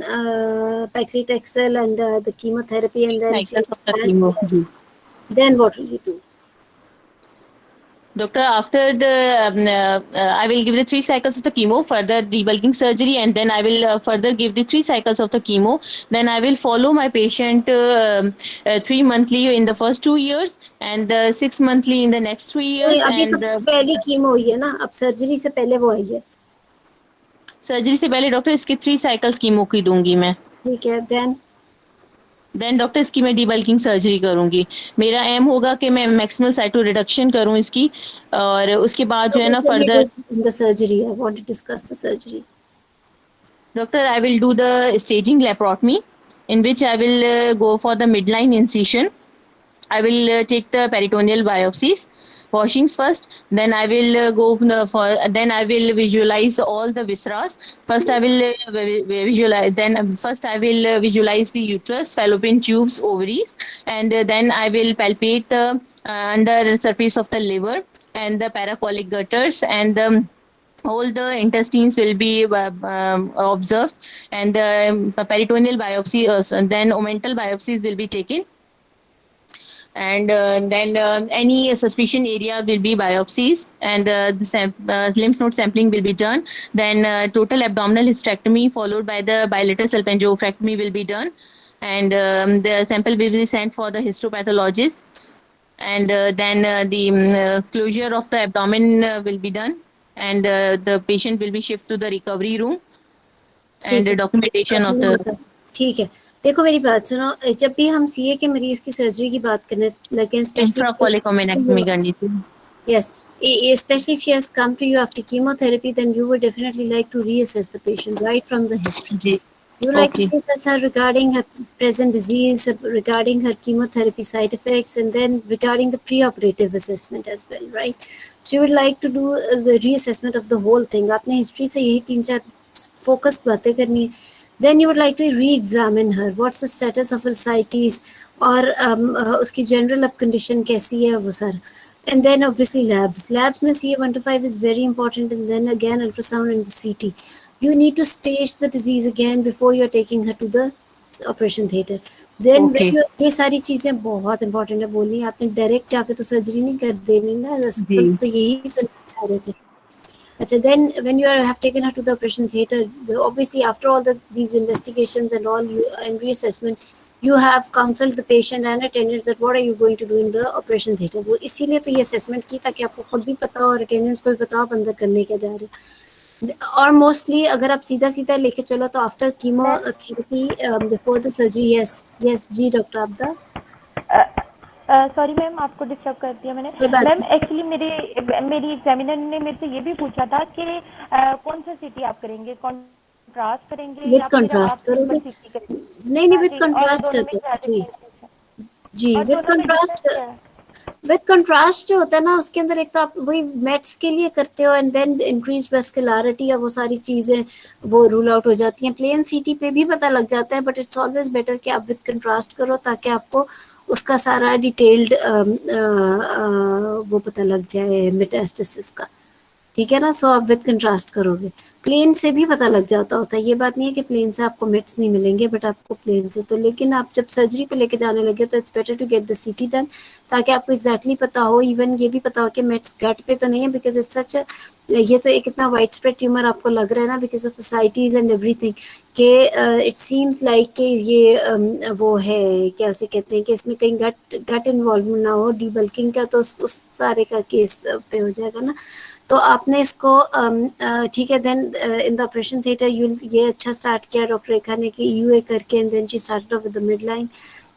paclitaxel and the chemotherapy and then she cycle of the had, chemo yes. जी Then what will you do? Doctor, after the I will give the 3 cycles of the chemo, further debulking surgery, and then I will further give the 3 cycles of the chemo. Then I will follow my patient 3 monthly in the first 2 years, and 6 monthly in the next three नहीं years. अभी तो And पहली chemo हुई है ना अब surgery से पहले वो आई है सर्जरी से पहले डॉक्टर इसकी 3 cycles कीमो की दूंगी मैं. ठीक है देन डॉक्टर इसकी मैं डीबल्किंग सर्जरी करूंगी. मेरा एम होगा कि मैं मैक्सिमल साइटो रिडक्शन करूं इसकी और उसके बाद जो है ना further in the surgery I want to discuss the surgery Doctor, I will do the staging laparotomy in which I will go for the midline incision. I will take the peritoneal biopsies, washings first. Then I will then I will visualize all the visceras. First I will visualize. Then first I will visualize the uterus, fallopian tubes, ovaries, and then I will palpate the under surface of the liver and the paracolic gutters and all the intestines will be observed and the peritoneal biopsy then omental biopsies will be taken and then any suspicion area will be biopsies and lymph node sampling will be done. Then total abdominal hysterectomy followed by the bilateral salpingoophractomy will be done and the sample will be sent for the histopathologist and then the closure of the abdomen will be done and the patient will be shifted to the recovery room and ठीक the है documentation of the ठीक है देखो मेरी बात सुनो जब भी हम सीए के मरीज की सर्जरी की बात करने लगे infracolicomectomy करनी थी. yes especially if she has come to you after chemotherapy then you would definitely like to reassess the patient right from the history ji you would like to okay reassess her regarding her present disease regarding her chemotherapy side effects and then regarding the preoperative assessment as well right so you would like to do the reassessment of the whole thing आपने history से यही 3-4 focused बातें करनी है then you would like to re-examine her what's the status of her ascites और उसकी general up condition कैसी है वो सारा and then obviously labs में CA125 is very important and then again ultrasound and the CT you need to stage the disease again before you're taking her to the operation theater then Okay. when you ये सारी चीजें बहुत important है बोलनी आपने direct जाके तो surgery नहीं कर देनी ना तो यही सुनना चाह रहे थे अच्छा then when you have taken her to the operation theater obviously after all these investigations and all you and reassessment you have counseled the patient and attendants that what are you going to do in the operation theater वो इसीलिए तो ये assessment की ताकि आपको खुद भी पता हो और attendants को भी पता हो आप अंदर करने क्या जा रहे हो और मोस्टली अगर आप सीधा सीधा लेके चलो तो after chemotherapy before the surgery yes जी डॉक्टर आपदा सॉरी मैम आपको डिस्टर्ब कर दिया मैंने कोई बात मैम नहीं। एक्चुअली मेरी एग्जामिनर ने मेरे से ये भी पूछा था कि कौन सा सिटी आप करेंगे कंट्रास्ट करेंगे विद या फिर कंट्रास्ट आप सिंपल करोगे सिटी करेंगे नहीं हाँ विद जी और कंट्रास्ट दोनों में करते क्या जी difference है? जी और विद दोनों में कंट्रास्ट difference क्या है? विद कंट्रास्ट जो होता है ना उसके अंदर एक तो आप वही मेट्स के लिए करते हो एंड देन इंक्रीज वेस्कुलरिटी या वो सारी चीजें वो रूल आउट हो जाती हैं प्लेन सीटी पे भी पता लग जाता है बट इट्स ऑलवेज बेटर कि आप विद कंट्रास्ट करो ताकि आपको उसका सारा डिटेल्ड वो पता लग जाए मेटास्टेसिस का ठीक है ना सो आप विद कंट्रास्ट करोगे प्लेन से भी पता लग जाता होता है, ये बात नहीं है कि प्लेन से आपको मेट्स नहीं मिलेंगे, बट आपको प्लेन से तो, लेकिन आप जब सर्जरी पे लेके जाने लगे तो it's better to get the CT done, ताकि आपको एग्जैक्टली पता हो, इवन ये भी पता हो कि मेट्स गट पे तो नहीं है, बिकॉज इट्स सच, ये तो एक इतना वाइड स्प्रेड ट्यूमर आपको लग रहा है ना, बिकॉज ऑफ साइटीज एंड एवरीथिंग, के इट सीम्स लाइक कि ये वो है, क्या उसे कहते हैं, कि इसमें कहीं गट इन्वॉल्व ना हो डीबल्किंग का, तो उस सारे का केस पे हो जाएगा ना। तो आपने इसको ठीक है, then in the operation theatre you, ये अच्छा स्टार्ट किया डॉक्टर रेखा ने कि यूए करके, and then she started off with the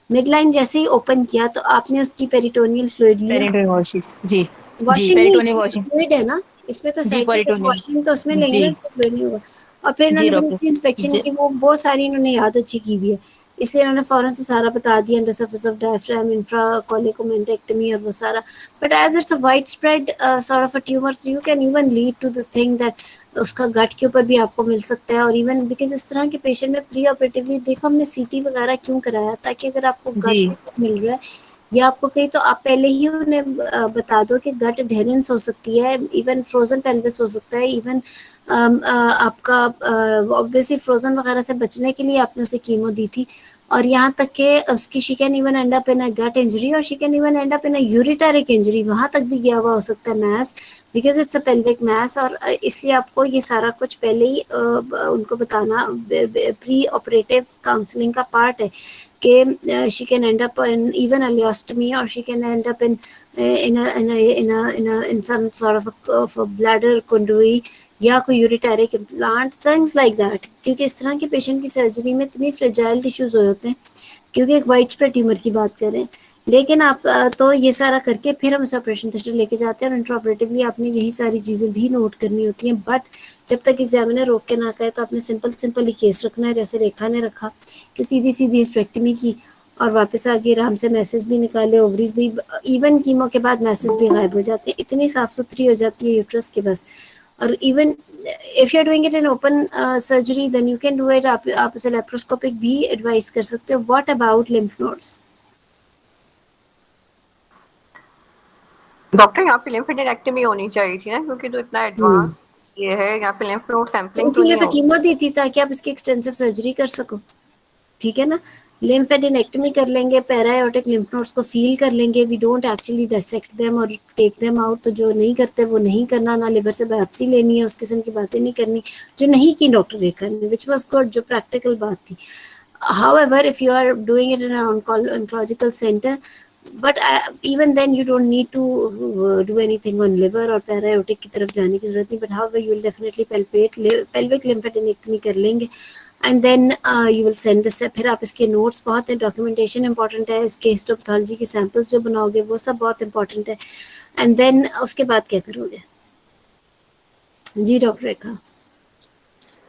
mid line जैसे ही ओपन किया तो आपने उसकी पेरिटोनियल फ्लूइड लिया, पेरिटोनियल वॉशिंग, जी जी, वॉशिंग नहीं, पेरिटोनियल इसमें वॉशिंग, फ्लूइड है ना, इसमें तो जी साइड में पेरिटोनियल, वॉशिंग तो उसमें लेंगे ना, जी इसमें फ्लूइड नहीं होगा। और फिर जी इन्होंने बड़ी डॉक्टर, अच्छी इंस्पेक्शन जी की, वो सारी इन्होंने याद अच्छी की हुई है, इसलिए इन्होंने फौरन से सारा बता दिया, under surface of diaphragm, infracolic omentectomy और वो सारा, but as it's a wide spread sort of a tumour, you can even lead to the thing that उसका गट के ऊपर भी आपको मिल सकता है, और इवन बिकॉज इस तरह के पेशेंट में प्री ऑपरेटिवली देखो हमने सीटी वगैरह क्यों कराया, ताकि अगर आपको गट जी मिल रहा है या आपको कहीं, तो आप पहले ही उन्हें बता दो कि गट एडहेरेंस हो सकती है, इवन फ्रोजन पेल्विस हो सकता है, इवन आपका ऑब्वियसली फ्रोजन वगैरह से बचने के लिए आपने उसे कीमो दी थी, और यहाँ तक कि उसकी she can even end up in a gut injury, और she can even end up in a ureteric injury, वहां तक भी गया हुआ हो सकता है mass, because it's a pelvic mass, और इसलिए आपको ये सारा कुछ पहले ही उनको बताना प्री ऑपरेटिव काउंसलिंग का पार्ट है, कि she can end up in even ileostomy, or she can end up in some sort of a bladder conduit या कोई यूरिटरिक इम्प्लांट, थिंग्स लाइक दैट, क्योंकि इस तरह के पेशेंट की सर्जरी में इतनी फ्रेजाइल टिश्यूज होते हैं, क्योंकि एक वाइड स्प्रेड ट्यूमर की बात करें, लेकिन आप तो ये सारा करके फिर हम उसे ऑपरेशन थिएटर लेके जाते हैं, और इंट्राऑपरेटिवली आपने यही सारी चीज़ें भी नोट करनी होती हैं, बट जब तक एग्जामिनर रोक के ना कहे तो आपने सिंपल ही केस रखना है, जैसे रेखा ने रखा कि सीधी हिस्टेरेक्टमी की, और वापस आके आराम से मैसेज भी निकाले, ओवरीज भी, इवन कीमो के बाद मैसेज भी गायब हो जाते हैं, इतनी साफ सुथरी हो जाती है यूट्रस के बस, और even if you are doing it in open surgery then you can do it, आप उसे लेप्रोस्कोपिक भी एडवाइस कर सकते हो। What about lymph nodes? Doctor यहाँ पे लिम्फेडेक्टमी होनी चाहिए थी ना, क्योंकि तो इतना एडवांस ये है, यहाँ पे लिम्फ नोड सैंपलिंग तो इसीलिए नहीं तो होगी। कीमो दी थी, ताकि आप इसकी एक्सटेंसिव सर्जरी कर सको, ठीक है ना। लिम्फेडेक्टमी कर लेंगे, पैरायोटिक लिम्फ नोड्स को फील कर लेंगे, we don't actually dissect them और टेक देम आउट, तो जो नहीं करते वो नहीं करना, ना लिवर से बायोप्सी लेनी है, उस किस्म की बातें नहीं करनी जो नहीं की डॉक्टर रेखा ने, विच वाज गुड, जो प्रैक्टिकल बात थी। However, if you are doing it in an oncological center, but even then you don't need to do anything on liver और पैरायोटिक की तरफ जाने की जरूरत नहीं, but however you will definitely palpate pelvic lymphadenectomy कर लेंगे, and then you will send this, फिर आप इसके नोट्स बहुत है, डॉक्यूमेंटेशन इंपॉर्टेंट है, इसके हिस्टोपैथोलॉजी के सैंपल्स जो बनाओगे वो सब बहुत इंपॉर्टेंट है, एंड देन उसके बाद क्या करोगे? जी डॉक्टर रेखा।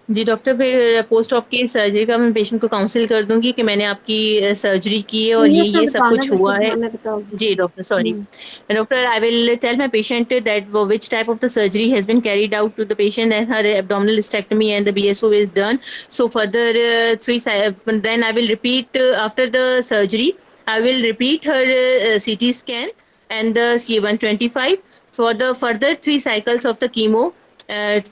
जी डॉक्टर, फिर पोस्ट ऑप की सर्जरी का मैं पेशेंट को काउंसिल कर दूंगी कि मैंने आपकी सर्जरी की है और इंग्लिश में ये सब बताओ ना, कुछ जैसे हुआ है। मैं बताऊंगी। जी doctor, sorry. Doctor, I will tell my patient that which type of the surgery has been carried out to the patient, and her abdominal hysterectomy and the BSO is done. So further then I will repeat after the surgery, I will repeat her CT scan and the CA-125 for the further 3 cycles of the chemo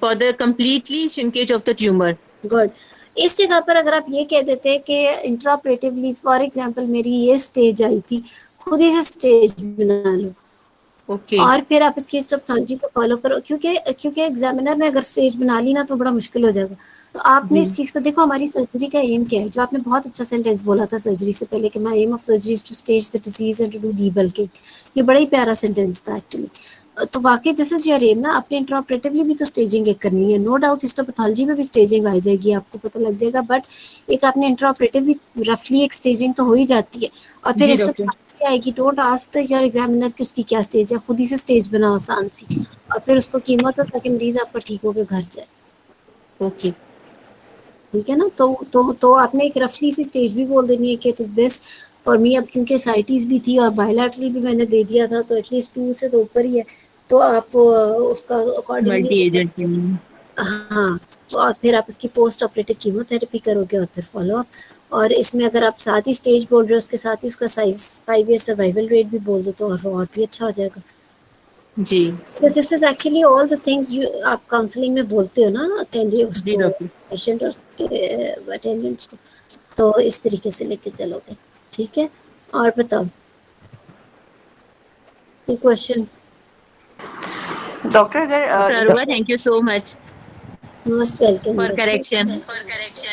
for the completely shrinkage of the tumor. Good. इस जगह पर अगर आप ये कह देते कि इंट्राऑपरेटिवली for example मेरी ये स्टेज आई थी, खुद ही से स्टेज बना लो, Okay. और फिर आप इसकी हिस्टोपैथोलॉजी को फॉलो करो, क्योंकि एग्जामिनर ने अगर स्टेज बना ली ना तो बड़ा मुश्किल हो जाएगा। तो आपने इस चीज़ को देखो, हमारी सर्जरी का एम क्या है, जो आपने बहुत अच्छा सेंटेंस बोला था सर्जरी से पहले कि my aim of surgery is to stage the disease and to do debulking, ये बड़ा ही प्यारा सेंटेंस था एक्चुअली। तो वाकई दिस इज योर एम ना, आपने इंट्राऑपरेटिवली भी तो स्टेजिंग एक करनी है, नो डाउट हिस्टोपैथोलॉजी में भी स्टेजिंग आ जाएगी, आपको पता लग जाएगा, बट एक आपने इंट्राऑपरेटिव भी रफली एक स्टेजिंग तो हो ही जाती है, और फिर जी डॉक्टर। हिस्टोपैथोलॉजी आएगी, डोंट आस्क योर एग्जामिनर कि उसकी क्या स्टेज है, खुद ही से स्टेज बनाओ आसान सी, और फिर उसको कीमो दो ताकि मरीज आपका ठीक होकर घर जाए। ओके ठीक है ना। तो आपने एक रफली सी स्टेज भी बोल देनी है कि it is this for me. अब क्योंकि साइटीज भी थी और बायलैटरल भी मैंने दे दिया था, तो एटलीस्ट 2 से तो ऊपर ही है, तो आप उसका अकॉर्डिंगली मल्टी एजेंट। हाँ, और फिर आप उसकी पोस्ट ऑपरेटिव कीमोथेरेपी करोगे और फिर फॉलो अप, और इसमें अगर आप साथ ही स्टेज बोल रहे हो उसके साथ ही उसका साइज 5 ईयर सर्वाइवल रेट भी बोल दो तो और भी अच्छा हो जाएगा। जी Because this is actually all the things आप काउंसलिंग में बोलते हो ना कैंडिडेट जी उसको, डॉक्टर। पेशेंट और उसके अटेंडेंट्स को, तो इस तरीके से लेके चलोगे, ठीक है। और बताओ कोई क्वेश्चन? डॉक्टर अगर doctor Arora, thank you so much most welcome for बेटा, करेक्शन।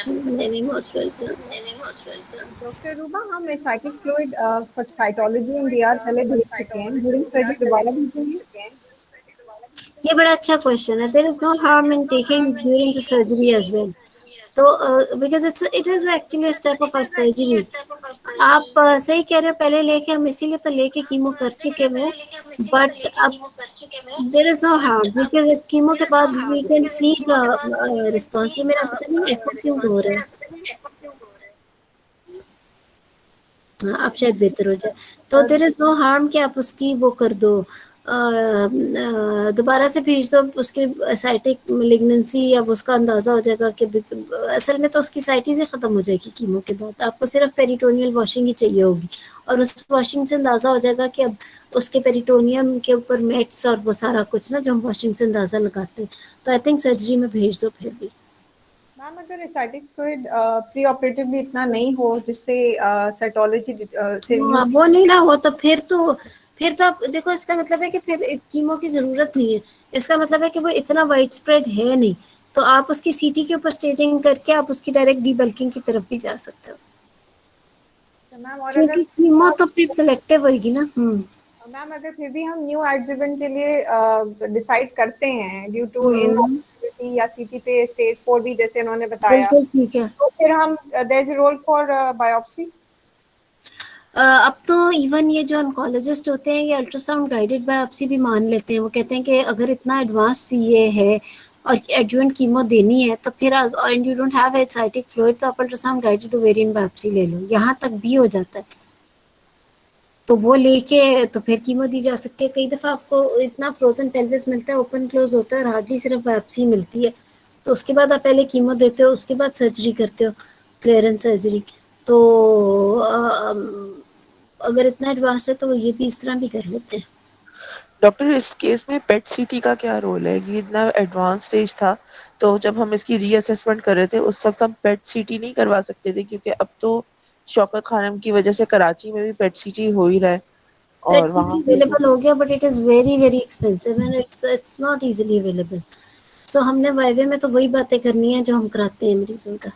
नहीं मोस्ट वेलकम। डॉक्टर रूबा, हम cycle fluid for cytology and DR पहले भेज चुके हैं, ड्यूरिंग सर्जरी दोबारा भेजेंगे? ये बड़ा अच्छा क्वेश्चन है। There is no harm in taking during the surgery as well, तो because it is actually step of our surgery. आप सही कह रहे हो, पहले लेके हम इसीलिए तो लेके कीमो कर चुके हैं, बट अब there is no harm because chemo के बाद we can see the response. ये मेरा पता नहीं एको क्यों हो रहा है, हाँ अब शायद बेहतर हो जाए। तो देर इज नो हार्म कि आप उसकी वो कर दो, दोबारा से भेज दो, उसके साइटिक मेलिग्नेंसी या उसका अंदाजा हो जाएगा कि असल में तो उसकी साइटिस ही खत्म हो जाएगी कीमो के बाद, आपको सिर्फ पेरिटोनियल वॉशिंग ही चाहिए होगी, और उस वॉशिंग से अंदाजा हो जाएगा कि अब उसके पेरिटोनियम के ऊपर मेट्स और वो सारा कुछ ना जो हम वॉशिंग से अंदाजा लगाते हैं, तो आई थिंक सर्जरी में भेज दो फिर भी। मैम अगर साइटिक फ्लूइड प्री ऑपरेटिवली इतना नहीं हो जिससे साइटोलॉजी से हाँ, वो नहीं ना हो तो फिर तो आप देखो, इसका मतलब है कि फिर कीमो की जरूरत नहीं है, इसका मतलब है कि वो इतना वाइड स्प्रेड है नहीं, तो आप उसकी सीटी के ऊपर स्टेजिंग करके आप उसकी डायरेक्ट डीबल्किंग की तरफ भी जा सकते हो, मैम और क्योंकि अगर कीमो तो फिर सिलेक्टिव होगी ना। मैम अगर फिर भी हम न्यू एडजुवेंट के लिए डिसाइड करते हैं ड्यू टू इनऑपरेबिलिटी या सीटी पे स्टेज 4 भी जैसे उन्होंने बताया, बिल्कुल ठीक है। तो फिर हम there is a role for biopsy? अब तो इवन ये जो ऑन्कोलॉजिस्ट होते हैं ये अल्ट्रासाउंड गाइडेड बायोप्सी भी मान लेते हैं, वो कहते हैं कि अगर इतना एडवांस सीए है और एडजुवेंट कीमो देनी है तो फिर and you don't have sciatic fluid तो आप अल्ट्रासाउंड गाइडेड ओवेरियन बायोप्सी ले लो, यहाँ तक भी हो जाता है, तो वो लेके तो फिर कीमो दी जा सकती है। कई दफ़ा आपको इतना फ्रोजन पेल्विस मिलता है, ओपन क्लोज होता है और हार्डली सिर्फ बायोप्सी मिलती है, तो उसके बाद आप पहले कीमो देते हो, उसके बाद सर्जरी करते हो, क्लियरेंस सर्जरी। तो अगर इतना एडवांस है तो ये भी इस तरह भी कर लेते हैं। डॉक्टर इस केस में पेट सीटी का क्या रोल है? कि इतना एडवांस स्टेज था, तो जब हम इसकी रीअसेसमेंट कर रहे थे उस वक्त हम पेट सीटी नहीं करवा सकते थे? क्योंकि अब तो शौकत खानम की वजह से कराची में भी पेट सीटी हो ही रहा है पेट और सीटी वहाँ पे अवेलेबल हो गया, but it is very very expensive and it's not easily available. So हमने वाइवे में तो वही बातें करनी है जो हम कराते हैं मरीजों का।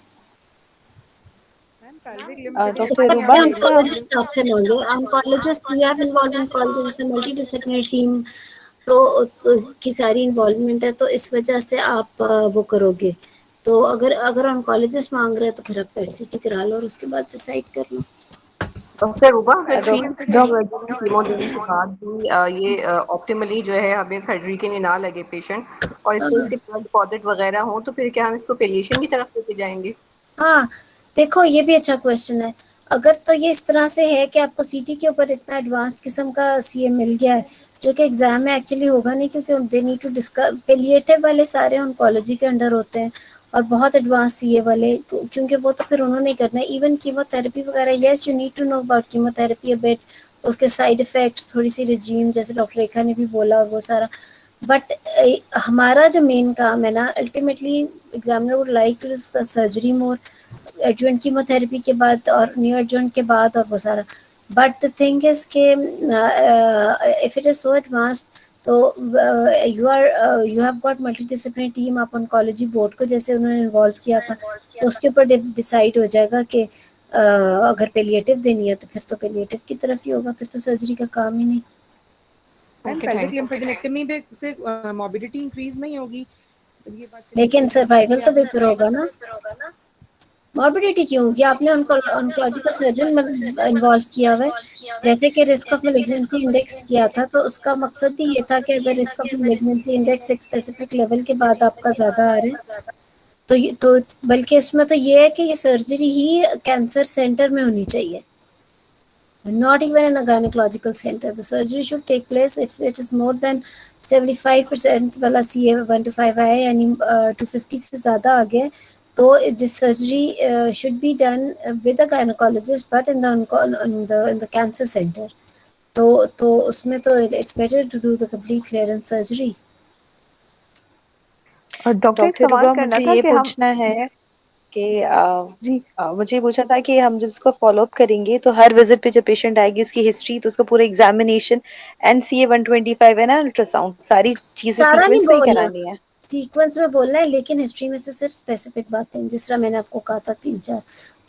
डॉक्टर रूबा ऑन्कोलॉजिस्ट आपसे मांगे, oncologist we have involve in college जैसे मल्टी डिसिप्लिनरी टीम की सारी इन्वॉल्वमेंट है, तो इस वजह से आप वो करोगे, तो अगर ऑन्कोलॉजिस्ट मांग रहे हैं तो फिर आप पेट सीटी करा लो और उसके बाद डिसाइड कर लो। डॉक्टर रूबा, फिर 3 सर्जरी कीमो देने के बाद भी ये ऑप्टिमली जो है हमें सर्जरी के लिए ना लगे पेशेंट और इसको इसके ब्लड डिपॉजिट वगैरह हो, तो फिर क्या हम इसको पेलिएशन की तरफ लेके जाएंगे? हाँ देखो, ये भी अच्छा क्वेश्चन है। अगर तो ये इस तरह से है कि आपको सीटी के ऊपर इतना एडवांस्ड किस्म का सीए मिल गया है जो कि एग्जाम में एक्चुअली होगा नहीं, क्योंकि they need to discuss, palliative वाले सारे ऑन्कोलॉजी के अंडर होते हैं और बहुत एडवांस सीए वाले, क्योंकि वो तो फिर उन्होंने करना है। इवन कीमोथेरेपी वगैरह, yes you need to know about chemotherapy a bit, उसके साइड इफेक्ट्स, थोड़ी सी रिजीम जैसे डॉक्टर रेखा ने भी बोला वो सारा, बट हमारा जो मेन काम है ना, ultimately examiner would like to discuss surgery more, adjuvant chemotherapy के बाद और न्यू एडजुवेंट के बाद और वो सारा। बट द थिंग इज के if it is so advanced, तो you have got multidisciplinary team, आप ऑन्कोलॉजी बोर्ड को जैसे उन्होंने इन्वॉल्व किया था, तो उसके ऊपर डिसाइड हो जाएगा कि अगर पेलिएटिव देनी है तो फिर तो पेलिएटिव की तरफ ही होगा, फिर तो सर्जरी का काम ही नहीं। पेल्विक लिम्फेडेक्टमी से मॉर्बिडिटी इंक्रीज नहीं होगी? ये बात लेकिन सर्वाइवल तो बेहतर होगा ना। मॉर्बिडिटी क्यों होगी? आपने उनको ऑन्कोलॉजिकल सर्जन इन्वॉल्व किया हुआ है, जैसे कि रिस्क ऑफ मेलिग्नेंसी इंडेक्स किया था, तो उसका मकसद ही ये था कि अगर रिस्क ऑफ मेलिग्नेंसी इंडेक्स एक स्पेसिफिक लेवल के बाद आपका ज्यादा आ रहा है तो बल्कि इसमें तो ये है कि ये सर्जरी ही कैंसर सेंटर में होनी चाहिए, not even in a gynecological center. The surgery should take place if it is more than 75% वाला CA 1 to 5 आया, यानी 250 से ज़्यादा आ गया, तो this surgery should be done with a gynecologist, but in the cancer center. तो उसमें तो it's better to do the complete clearance surgery. Doctor एक डॉक्टर सवाल रुबा करना मुझे था ये कि हम पूछना है कि जी मुझे ये पूछना था कि हम जब इसको फॉलो अप करेंगे तो हर विजिट पे जब पेशेंट आएगी उसकी हिस्ट्री तो उसका पूरा एग्जामिनेशन NCA 125 है ना, अल्ट्रासाउंड, सारी चीजें सारा नहीं सीक्वेंस में ही बोलना, करानी है। सीक्वेंस में बोलना है, लेकिन हिस्ट्री में से सिर्फ स्पेसिफिक बातें, जिस तरह मैंने आपको कहा था 3-4,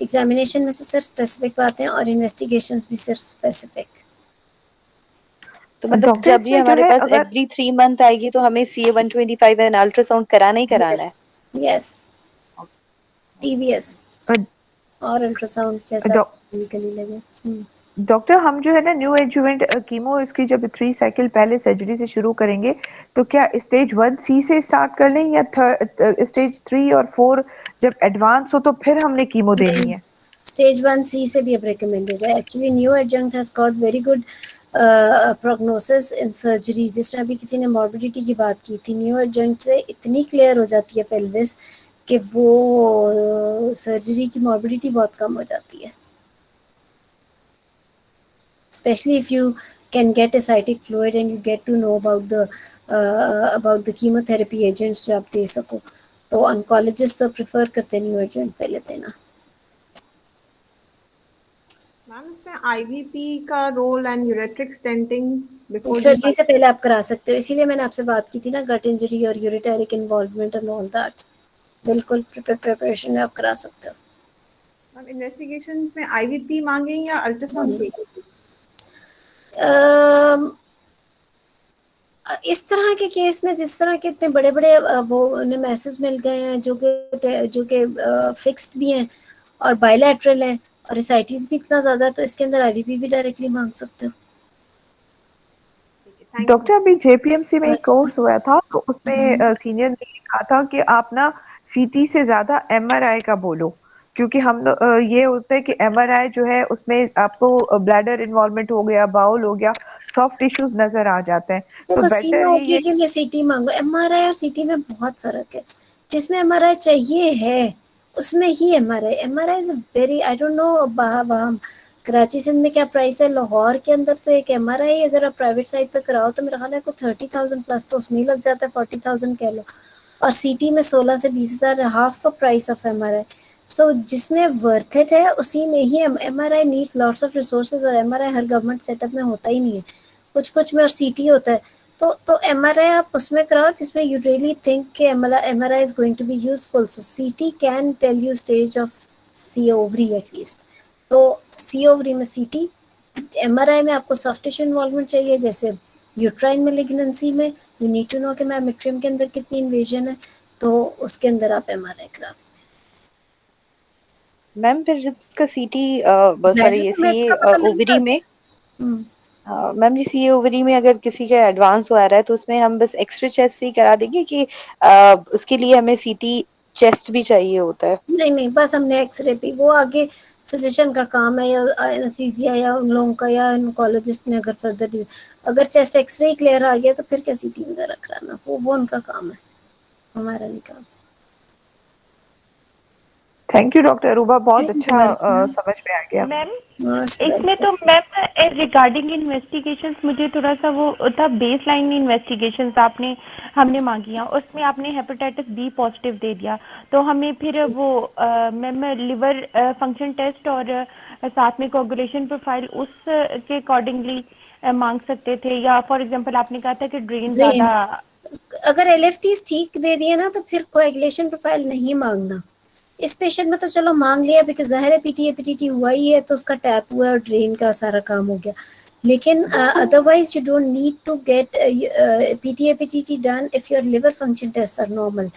एग्जामिनेशन में से सिर्फ स्पेसिफिक बातें और इन्वेस्टिगेशंस भी सिर्फ स्पेसिफिक। तो मतलब डॉक्टर जब ये इसमें जो हमारे है पास अगर एवरी 3 मंथ आएगी तो हमें CA 125 एंड अल्ट्रासाउंड कराना ही कराना यस, है। यस, टीवीएस और अल्ट्रासाउंड जैसा डॉ- निकली लगे। डॉक्टर हम जो है ना न्यू एडजुवेंट कीमो इसकी जब 3 साइकिल पहले सर्जरी से शुरू करेंगे तो क्या स्टेज 1C से स्टार्ट कर लें या स्टेज 3 और 4 जब एडवांस हो तो फिर हमने कीमो देनी है? स्टेज 1C से भी अब रिकमेंडेड है। Actually new adjunct has got very good prognosis in surgery. जिस तरह अभी किसी ने मॉर्बिडिटी की बात की थी, न्यू एडजंक्ट से इतनी क्लियर हो जाती है पेल्विस कि वो सर्जरी की मॉर्बिडिटी बहुत कम हो जाती है, especially if you can get ascitic fluid and you get to know about the chemotherapy agents जो आप दे सको, तो ऑन्कोलॉजिस्ट तो प्रेफर करते हैं न्यू एडजंक्ट पहले देना। मैम इसमें आईवीपी का role and ureteric stenting before surgery से पहले आप करा सकते हो, इसीलिए मैंने आपसे बात की थी ना, गट इंजरी और ureteric involvement and all that, बिल्कुल प्रिपरेशन में आप करा सकते हो। मैम इन्वेस्टिगेशंस में आईवीपी मांगे या अल्ट्रासाउंड के? इस तरह के केस में, जिस तरह के इतने बड़े बड़े वो उन्हें मैसेज मिल गए हैं जो कि फिक्स्ड भी हैं और बायलैटरल हैं और एसाइटिस भी इतना ज्यादा है, तो इसके अंदर आईवीपी भी डायरेक्टली मांग सकते हो। डॉक्टर अभी JPMC में एक कोर्स हुआ था तो उसमें सीनियर ने कहा था कि आप ना CT से ज्यादा MRI का बोलो, क्योंकि हम ये होता है कि MRI जो है उसमें आपको ब्लैडर इन्वॉल्वमेंट हो गया, बाउल हो गया, सॉफ्ट टिश्यूज नजर आ जाते हैं, तो देखो, बेटर सीओपी ये के लिए सीटी मांगो, एमआरआई और सीटी में बहुत फर्क है। जिसमें एमआरआई चाहिए है उसमें ही MRI, MRI is very, I don't know वहाँ कराची सिंध में क्या प्राइस है, लाहौर के अंदर तो एक एमआरआई अगर आप प्राइवेट साइट पे कराओ तो मेरा ख्याल है को 30,000 प्लस तो उसमें ही लग जाता है, 40,000 कह लो, और सीटी में 16 से 20,000, half price of MRI. So जिसमें वर्थ इट है उसी में ही MRI needs lots of resources, और एमआरआई हर गवर्नमेंट सेटअप में होता ही नहीं है, कुछ कुछ में, और सीटी होता है। तो एमआरआई आप उसमें कराओ जिसमें यू रियली थिंक कि MRI is going to be useful. So CT can tell you stage of C ovary at least, तो सी ओवरी में सीटी, एमआरआई में आपको सॉफ्ट टिश्यू इन्वॉल्वमेंट चाहिए, जैसे यूट्राइन मेलिग्नेंसी में यू नीड टू नो कि मेट्रियम के अंदर कितनी इन्वेजन है, तो उसके अंदर आप एमआरआई करा। मैम फिर जब इसका CT सॉरी ये में CA इसका पता लग ओवरी जाता में है। मैम जी CA ओवरी में अगर किसी का एडवांस हो आ रहा है तो उसमें हम बस एक्सरे चेस्ट से ही करा देंगे कि उसके लिए हमें CT चेस्ट भी चाहिए होता है? नहीं, बस हमने एक्सरे भी, वो आगे फिजिशियन का काम है, या एनेस्थीसिया या उन लोगों का, या ऑन्कोलॉजिस्ट ने अगर फर्दर, अगर चेस्ट एक्सरे ही क्लियर आ गया तो फिर क्या सीटी वगैरह कराना, वो उनका काम है, हमारा नहीं काम। थैंक यू डॉक्टर अरूबा, बहुत अच्छा समझ में आ गया। मैम इसमें तो मैम रिगार्डिंग इन्वेस्टिगेशंस मुझे थोड़ा सा वो था, बेस लाइन इन्वेस्टिगेशंस हमने मांगी हैं, उसमें आपने हेपेटाइटिस बी पॉजिटिव दे दिया, तो हमें फिर वो मैम लिवर फंक्शन टेस्ट और साथ में कोगुलेशन प्रोफाइल उसके अकॉर्डिंगली मांग सकते थे, या फॉर एग्जांपल आपने कहा था कि ड्रेन ज़्यादा, अगर एलएफटीज ठीक दे दिए ना तो फिर कोएगुलेशन प्रोफाइल नहीं मांगना। इस पेशेंट में तो चलो मांग लिया, बिकॉज जाहिर है पीटीए हुआ ही है तो उसका टैप हुआ और ड्रेन का सारा काम हो गया, लेकिन otherwise you don't need to get PTA done if your liver function test are normal.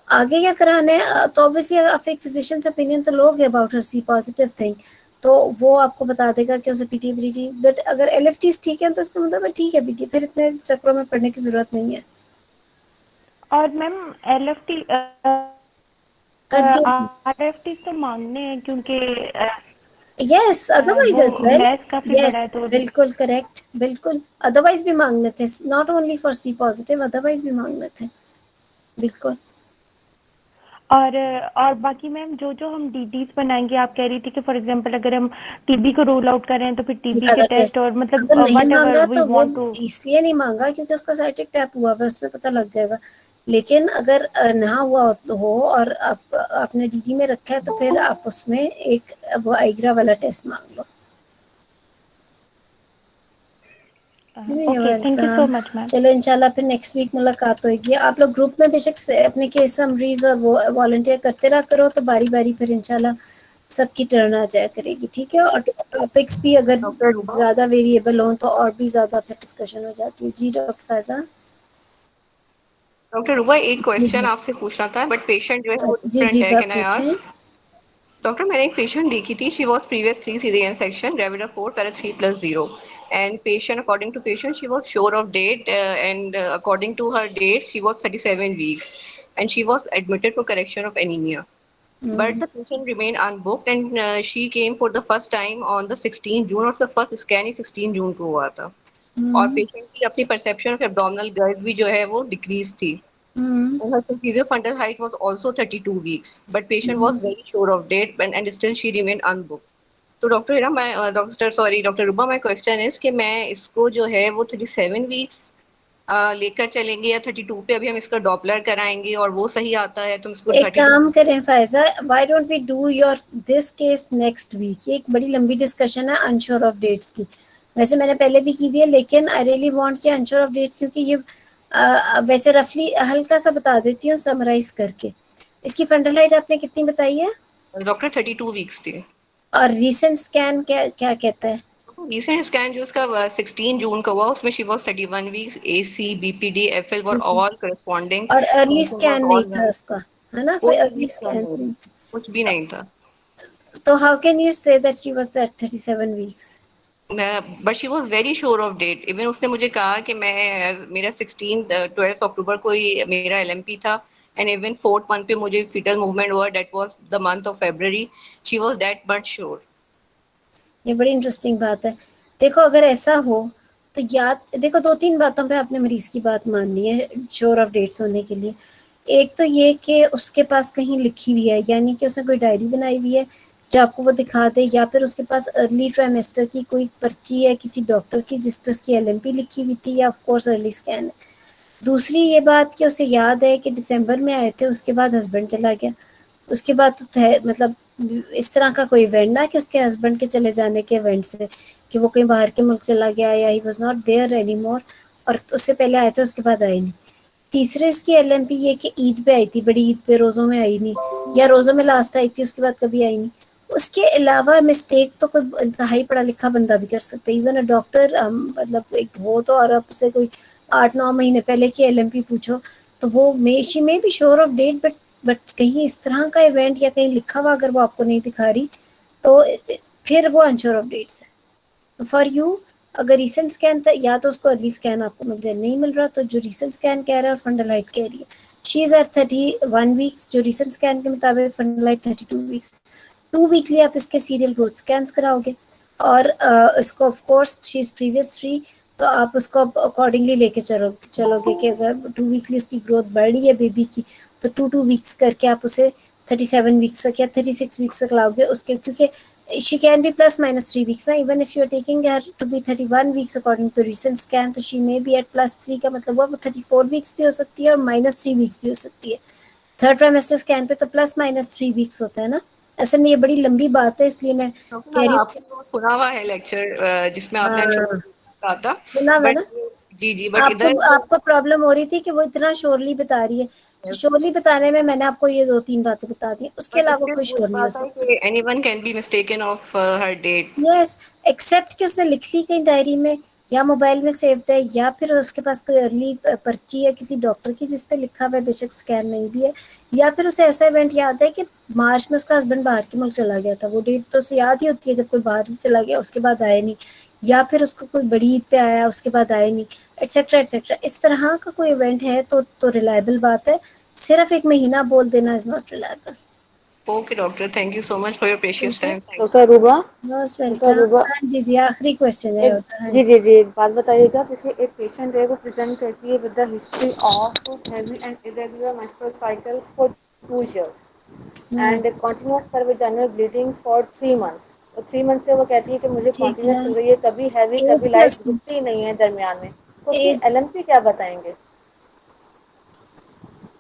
आगे क्या कराना है तो ऑब्वियसली आप एक फिजिशियन से ओपिनियन तो लोगे about her C positive thing, तो वो आपको बता देगा कि उसे पीटीए, बट अगर एलएफटीज ठीक है तो इसका मतलब है ठीक है पीटीए, फिर इतने चक्रों में पड़ने की जरूरत नहीं है। और मैम एलएफटी आरएफटी तो मांगने हैं क्योंकि यस, अदरवाइज एज वेल, काफी बड़ा है तो बिल्कुल करेक्ट, बिल्कुल अदरवाइज भी मांगने थे, not only for C positive, otherwise भी मांगने थे, बिल्कुल। और बाकी मैम जो जो हम डीडीज बनाएंगे, आप कह रही थी कि फॉर एग्जांपल अगर हम टीबी को रोल आउट कर रहे हैं तो फिर टीबी के ज़्यादा टेस्ट और मतलब अगर नहीं वट एवर मांगा वी तो वो वांट टू। इसलिए नहीं मांगा क्योंकि उसका साइटिक टैप हुआ है, उसमें पता लग जाएगा। लेकिन अगर ना हुआ हो और आपने डीडी में रखा है तो फिर आप उसमें एक वो आइग्रा वाला टेस्ट मांग लो। Okay, thank you so much ma'am. चलो इंशाल्लाह फिर नेक्स्ट वीक मुलाकात होगी। आप लोग ग्रुप में बेशक से अपने केस समरीज और वो वॉलंटियर करते रहा करो, तो बारी बारी फिर इंशाल्लाह सबकी टर्न आ जाया करेगी, ठीक है। और टॉपिक्स भी अगर डॉक्टर रूबा ज़्यादा वेरिएबल हों तो और भी ज़्यादा फिर डिस्कशन हो जाती है। जी डॉक्टर फैज़ा। डॉक्टर रूबा एक जी क्वेश्चन जी आपसे पूछना था, बट पेशेंट जो है वो जी डिफरेंट जी है। कैन आई पूछें। आस्क? डॉक्टर, मैंने एक पेशेंट देखी थी, she was previous 3 cesarean section, gravida 4 para 3+0, and patient, according to patient, she was sure of date, and according to her date she was 37 weeks, and she was admitted for correction of anemia, but the patient remained unbooked, and she came for the first time on the 16 June, और the first scan ही 16 जून को हुआ था। और patient की अपनी perception of abdominal गर्ड भी जो है वो डिक्रीज थी। And her posterior fundal height was also 32 weeks, but patient was very sure of date, and still she remained unbooked. तो डॉक्टर हिरा, मैं डॉक्टर रूबा, माय क्वेश्चन इज कि मैं इसको जो है वो 37 वीक्स लेकर चलेंगे या 32 पे अभी हम इसका डॉपलर कराएंगे और वो सही आता है तो हम इसको एक 32। काम करें Faiza, why don't we do your this case next week. ये एक बड़ी लंबी डिस्कशन है अनश्योर ऑफ डेट्स की। वैसे मैंने पहले भी की हुई है, लेकिन आई रियली वांट कि अनश्योर ऑफ डेट्स, क्योंकि ये वैसे रफली हल्का सा बता देती हूँ समराइज करके। इसकी फंडल हाइट आपने कितनी बताई है? डॉक्टर 32 वीक्स थी। और रीसेंट स्कैन क्या क्या कहता है? रिसेंट स्कैन जो इसका 16 जून का हुआ उसमें she was 31 weeks, AC BPD FL were all corresponding, और अर्ली स्कैन नहीं था उसका, है ना? कोई कोई अर्ली स्कैन नहीं। कुछ भी नहीं था। तो how can you say that she was at 37 weeks? But she was very sure of date. Even उसने मुझे कहा कि मेरा 12 अक्टूबर को ही मेरा एलएमपी था, एंड इवन 4th मंथ पे मुझे फीटल मूवमेंट हुआ, that was the month of February. She was that much sure. ये बड़ी इंटरेस्टिंग बात है। देखो अगर ऐसा हो तो याद देखो, 2-3 बातों पे आपने मरीज की बात माननी है श्योर ऑफ डेट्स होने के लिए। एक तो ये कि उसके पास कहीं लिखी हुई है, यानी कि उसने कोई डायरी बनाई हुई है जो आपको वो दिखा दे, या फिर उसके पास अर्ली ट्राइमेस्टर की कोई पर्ची है किसी डॉक्टर की जिस पे उसकी एलएमपी लिखी हुई थी, या ऑफ कोर्स अर्ली स्कैन है। दूसरी ये बात कि उसे याद है कि दिसंबर में आए थे, उसके बाद हस्बैंड चला गया। उसके बाद तो मतलब इस तरह का कोई इवेंट ना कि उसके हस्बैंड के चले जाने के इवेंट से कि वो कहीं बाहर के मुल्क चला गया या ही was not there anymore, और उससे पहले आए थे उसके बाद आए नहीं। तीसरे उसकी एलएमपी ये कि ईद पे आई थी, बड़ी ईद पे, रोज़ों में आई नहीं, या रोज़ों में लास्ट आई थी उसके बाद कभी आई नहीं। उसके अलावा मिस्टेक तो कोई इंतहाई पढ़ा लिखा बंदा भी कर सकता है, इवन अ डॉक्टर। मतलब एक हो तो, और आप उससे कोई 8-9 महीने पहले की एलएमपी पूछो तो वो she may be sure of date, but कहीं इस तरह का इवेंट या कहीं लिखा हुआ अगर वो आपको नहीं दिखा रही तो फिर वो अनश्योर ऑफ डेट्स है। तो फॉर यू अगर रीसेंट स्कैन था, या तो उसको अर्ली स्कैन आपको मिल जाए, नहीं मिल रहा तो जो रीसेंट स्कैन कह रहा है और फंडल हाइट कह रही है, शी इज एट 31 वीक्स, जो रीसेंट स्कैन के मुताबिक फंडल हाइट 32 वीक्स। 2 वीकली आप इसके सीरियल ग्रोथ स्कैन्स कराओगे, और इसको of course she is previous 3, तो आप उसको अकॉर्डिंगली लेके चलोगे कि अगर 2 वीकली उसकी ग्रोथ बढ़ रही है बेबी की, तो 2 वीक्स करके आप उसे 37 वीक्स तक या 36 वीक्स तक लाओगे उसके, क्योंकि she can be plus minus 3 weeks ना, even if you're taking her to be 31 weeks according to recent scan, तो she may be at +3 का मतलब वो 34 weeks भी हो सकती है और -3 weeks भी हो सकती है। थर्ड ट्राइमेस्टर स्कैन पे तो +-3 weeks होता है ना। असल में ये बड़ी लंबी बात है, इसलिए मैं कह रही हूँ। आपने तो सुना हुआ है लेक्चर जिसमें आपने कहा था, सुना हुआ बट ना। जी बट इधर आपको प्रॉब्लम हो रही थी कि वो इतना श्योरली बता रही है, तो श्योरली बताने में मैंने आपको ये 2-3 बातें बता दी, उसके अलावा कोई श्योर नहीं हो सकता। Anyone can be mistaken of her date. Yes, except कि उसने लिख ली कहीं डायरी में या मोबाइल में सेव्ड है, या फिर उसके पास कोई अर्ली पर्ची है किसी डॉक्टर की जिस पे लिखा हुआ है, बेशक स्कैन नहीं भी है, या फिर उसे ऐसा इवेंट याद है कि मार्च में उसका हस्बैंड बाहर के मुल्क चला गया था। वो डेट तो उसे याद ही होती है जब कोई बाहर ही चला गया, उसके बाद आया नहीं, या फिर उसको कोई बड़ी ईद पे आया उसके बाद आया नहीं, एटसेट्रा एटसेट्रा। इस तरह का कोई इवेंट है तो रिलायबल बात है। सिर्फ एक महीना बोल देना is not reliable. Okay doctor, thank you so much for your precious time. Doctor Ruba, most doctor welcome. Ruba, हाँ जी जी, आखिरी क्वेश्चन है होता है। जी जी जी, एक बात बताइएगा, जैसे एक पेशेंट है वो प्रेजेंट करती है with the history of heavy and irregular menstrual cycles for 2 years and continuous cervical bleeding for 3 months। और 3 मंथ से वो कहती है कि मुझे ठीक कॉन्टिन्यूस है। चल रही है, कभी हैवी एज कभी क्या लाइट, उसकी? रुकती ही नहीं है दरमियान में। तो उसकी एज, एलएमपी क्या बताएंगे?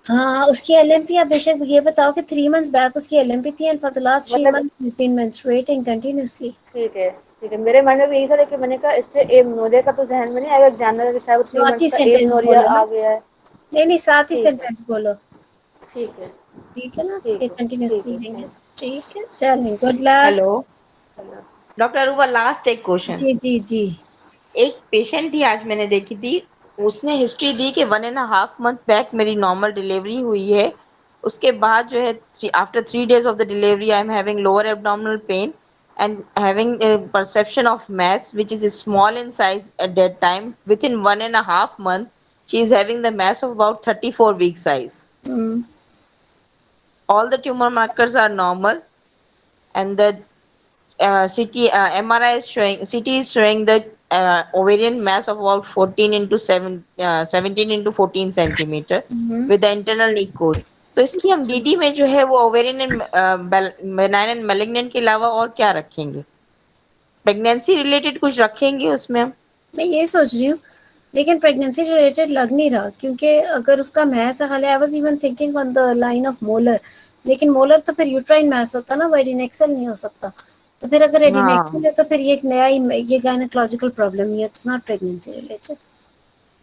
हाँ उसकी एलएमपी आप बेशक ये बताओ कि 3 मंथ्स बैक उसकी एलएमपी थी एंड फॉर द लास्ट 3 मतलब months she has been menstruating continuously. ठीक है, ठीक है, मेरे मन में भी यही था, लेकिन मैंने कहा इससे एमनोरिया का तो जहन में नहीं आएगा, जानना था कि शायद 3 साथ मंथ्स ही का सेंटेंस एमनोरिया बोलो आ ना। गया है। नहीं साथ ही ठीक है, सेंटेंस बोलो। ठीक है, ठीक है ना, कि ठीक है, कंटिन्यूस ठीक है, ब्लीडिंग है। थैंक ठीक है, चलिए good luck. Hello you. Doctor Aruba, last एक क्वेश्चन। जी जी जी। एक पेशेंट थी, आज मैंने देखी थी, उसने हिस्ट्री दी कि 1.5 मंथ बैक मेरी नॉर्मल डिलीवरी हुई है। उसके बाद जो है after 3 days of the delivery I am having lower abdominal pain and having a perception of mass which is small in size at that time. Within 1.5 month she is having the mass of about 34 week size. Hmm. All the tumor markers are normal and the MRI is showing, CT is showing the ovarian mass of about 17 into 14 centimeter with the internal nicos. तो इसकी हम DD में जो है वो ovarian and benign and malignant के अलावा और क्या रखेंगे? प्रेगनेंसी रिलेटेड कुछ रखेंगे उसमें हम? मैं ये सोच रही हूँ, लेकिन प्रेगनेंसी रिलेटेड लग नहीं रहा, क्योंकि अगर उसका मैस हाले I was even thinking on the line of molar, लेकिन मोलर तो फिर यूट्राइन मैस होता ना, वो एडिनेक्सल नहीं हो सकता। तो फिर अगर एडिनेक्सल हाँ, है तो फिर ये एक नया ही ये गायनेकोलॉजिकल प्रॉब्लम है, it's not pregnancy related.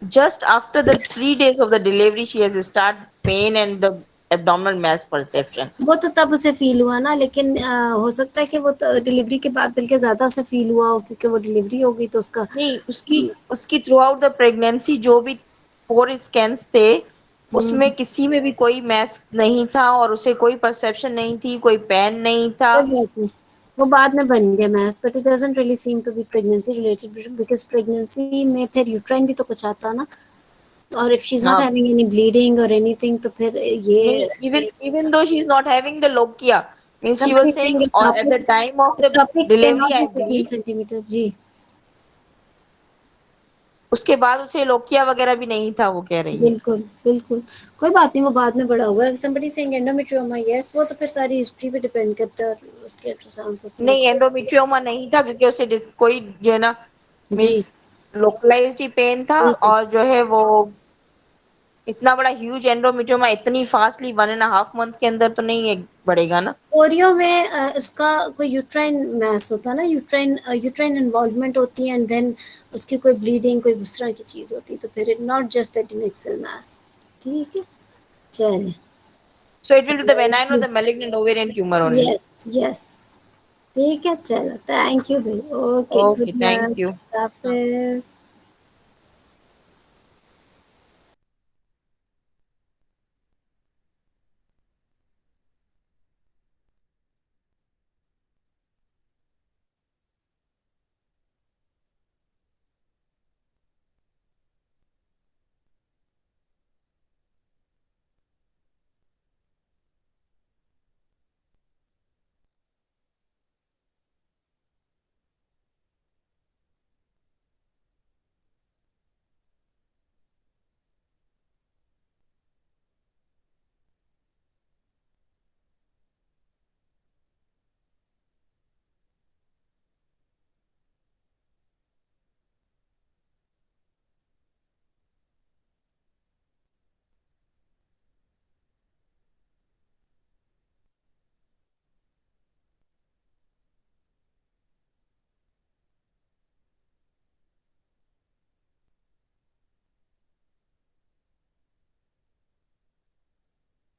just after the 3 days of the delivery she has start pain and the abdominal mass perception. वो तो तब उसे फील हुआ ना, लेकिन हो सकता है कि वो डिलीवरी के बाद बल्कि ज्यादा उसे फील हुआ हो, क्योंकि वो डिलीवरी हो गई तो उसका। नहीं, उसकी उसकी थ्रू आउट द प्रेगनेंसी जो भी 4 स्कैन्स थे उसमें किसी में भी कोई मैस नहीं था और उसे कोई परसेप्शन नहीं थी, कोई पेन नहीं था। कोई बात नहीं, वो बाद में बन गया mass, but it doesn't really seem to be pregnancy related, because pregnancy में फिर यूट्राइन भी तो कुछ आता ना, और इफ शी इज नॉट हाँ, हैविंग एनी ब्लीडिंग और एनीथिंग तो फिर नहीं, ये even though she is not having the lochia, means she somebody was saying saying at the ectopic, time of the ectopic delivery cannot I be 14 believe centimeters जी। उसके बाद उसे lochia वगैरह भी नहीं था, वो कह रही है। बिल्कुल बिल्कुल, कोई बात नहीं, वो बाद में बड़ा हुआ है। somebody saying endometrioma, yes, वो तो फिर सारी हिस्ट्री पे डिपेंड करता है और उसके अल्ट्रासाउंड पे पूरा। नहीं, एंडोमेट्रियोमा नहीं था क्योंकि उसे कोई जो है ना, जी मीन्स लोकलाइज्ड ही पेन था जी। और जो है वो इतना बड़ा ह्यूज एंडोमेट्रियोमा इतनी फास्टली 1.5 मंथ के अंदर तो नहीं बढ़ेगा ना। ओरियो में उसका कोई यूट्राइन मैस होता है ना, यूट्राइन यूट्राइन इन्वॉल्वमेंट होती है एंड देन उसकी कोई ब्लीडिंग कोई उस तरह की चीज़ होती है, तो फिर it not just that in excel mass. ठीक है, चलिए। So it will be the benign or the malignant ovarian tumor only. Yes yes, ठीक है, चलो, थैंक यू भाई, okay, Okay, good thank night, you. Hafiz.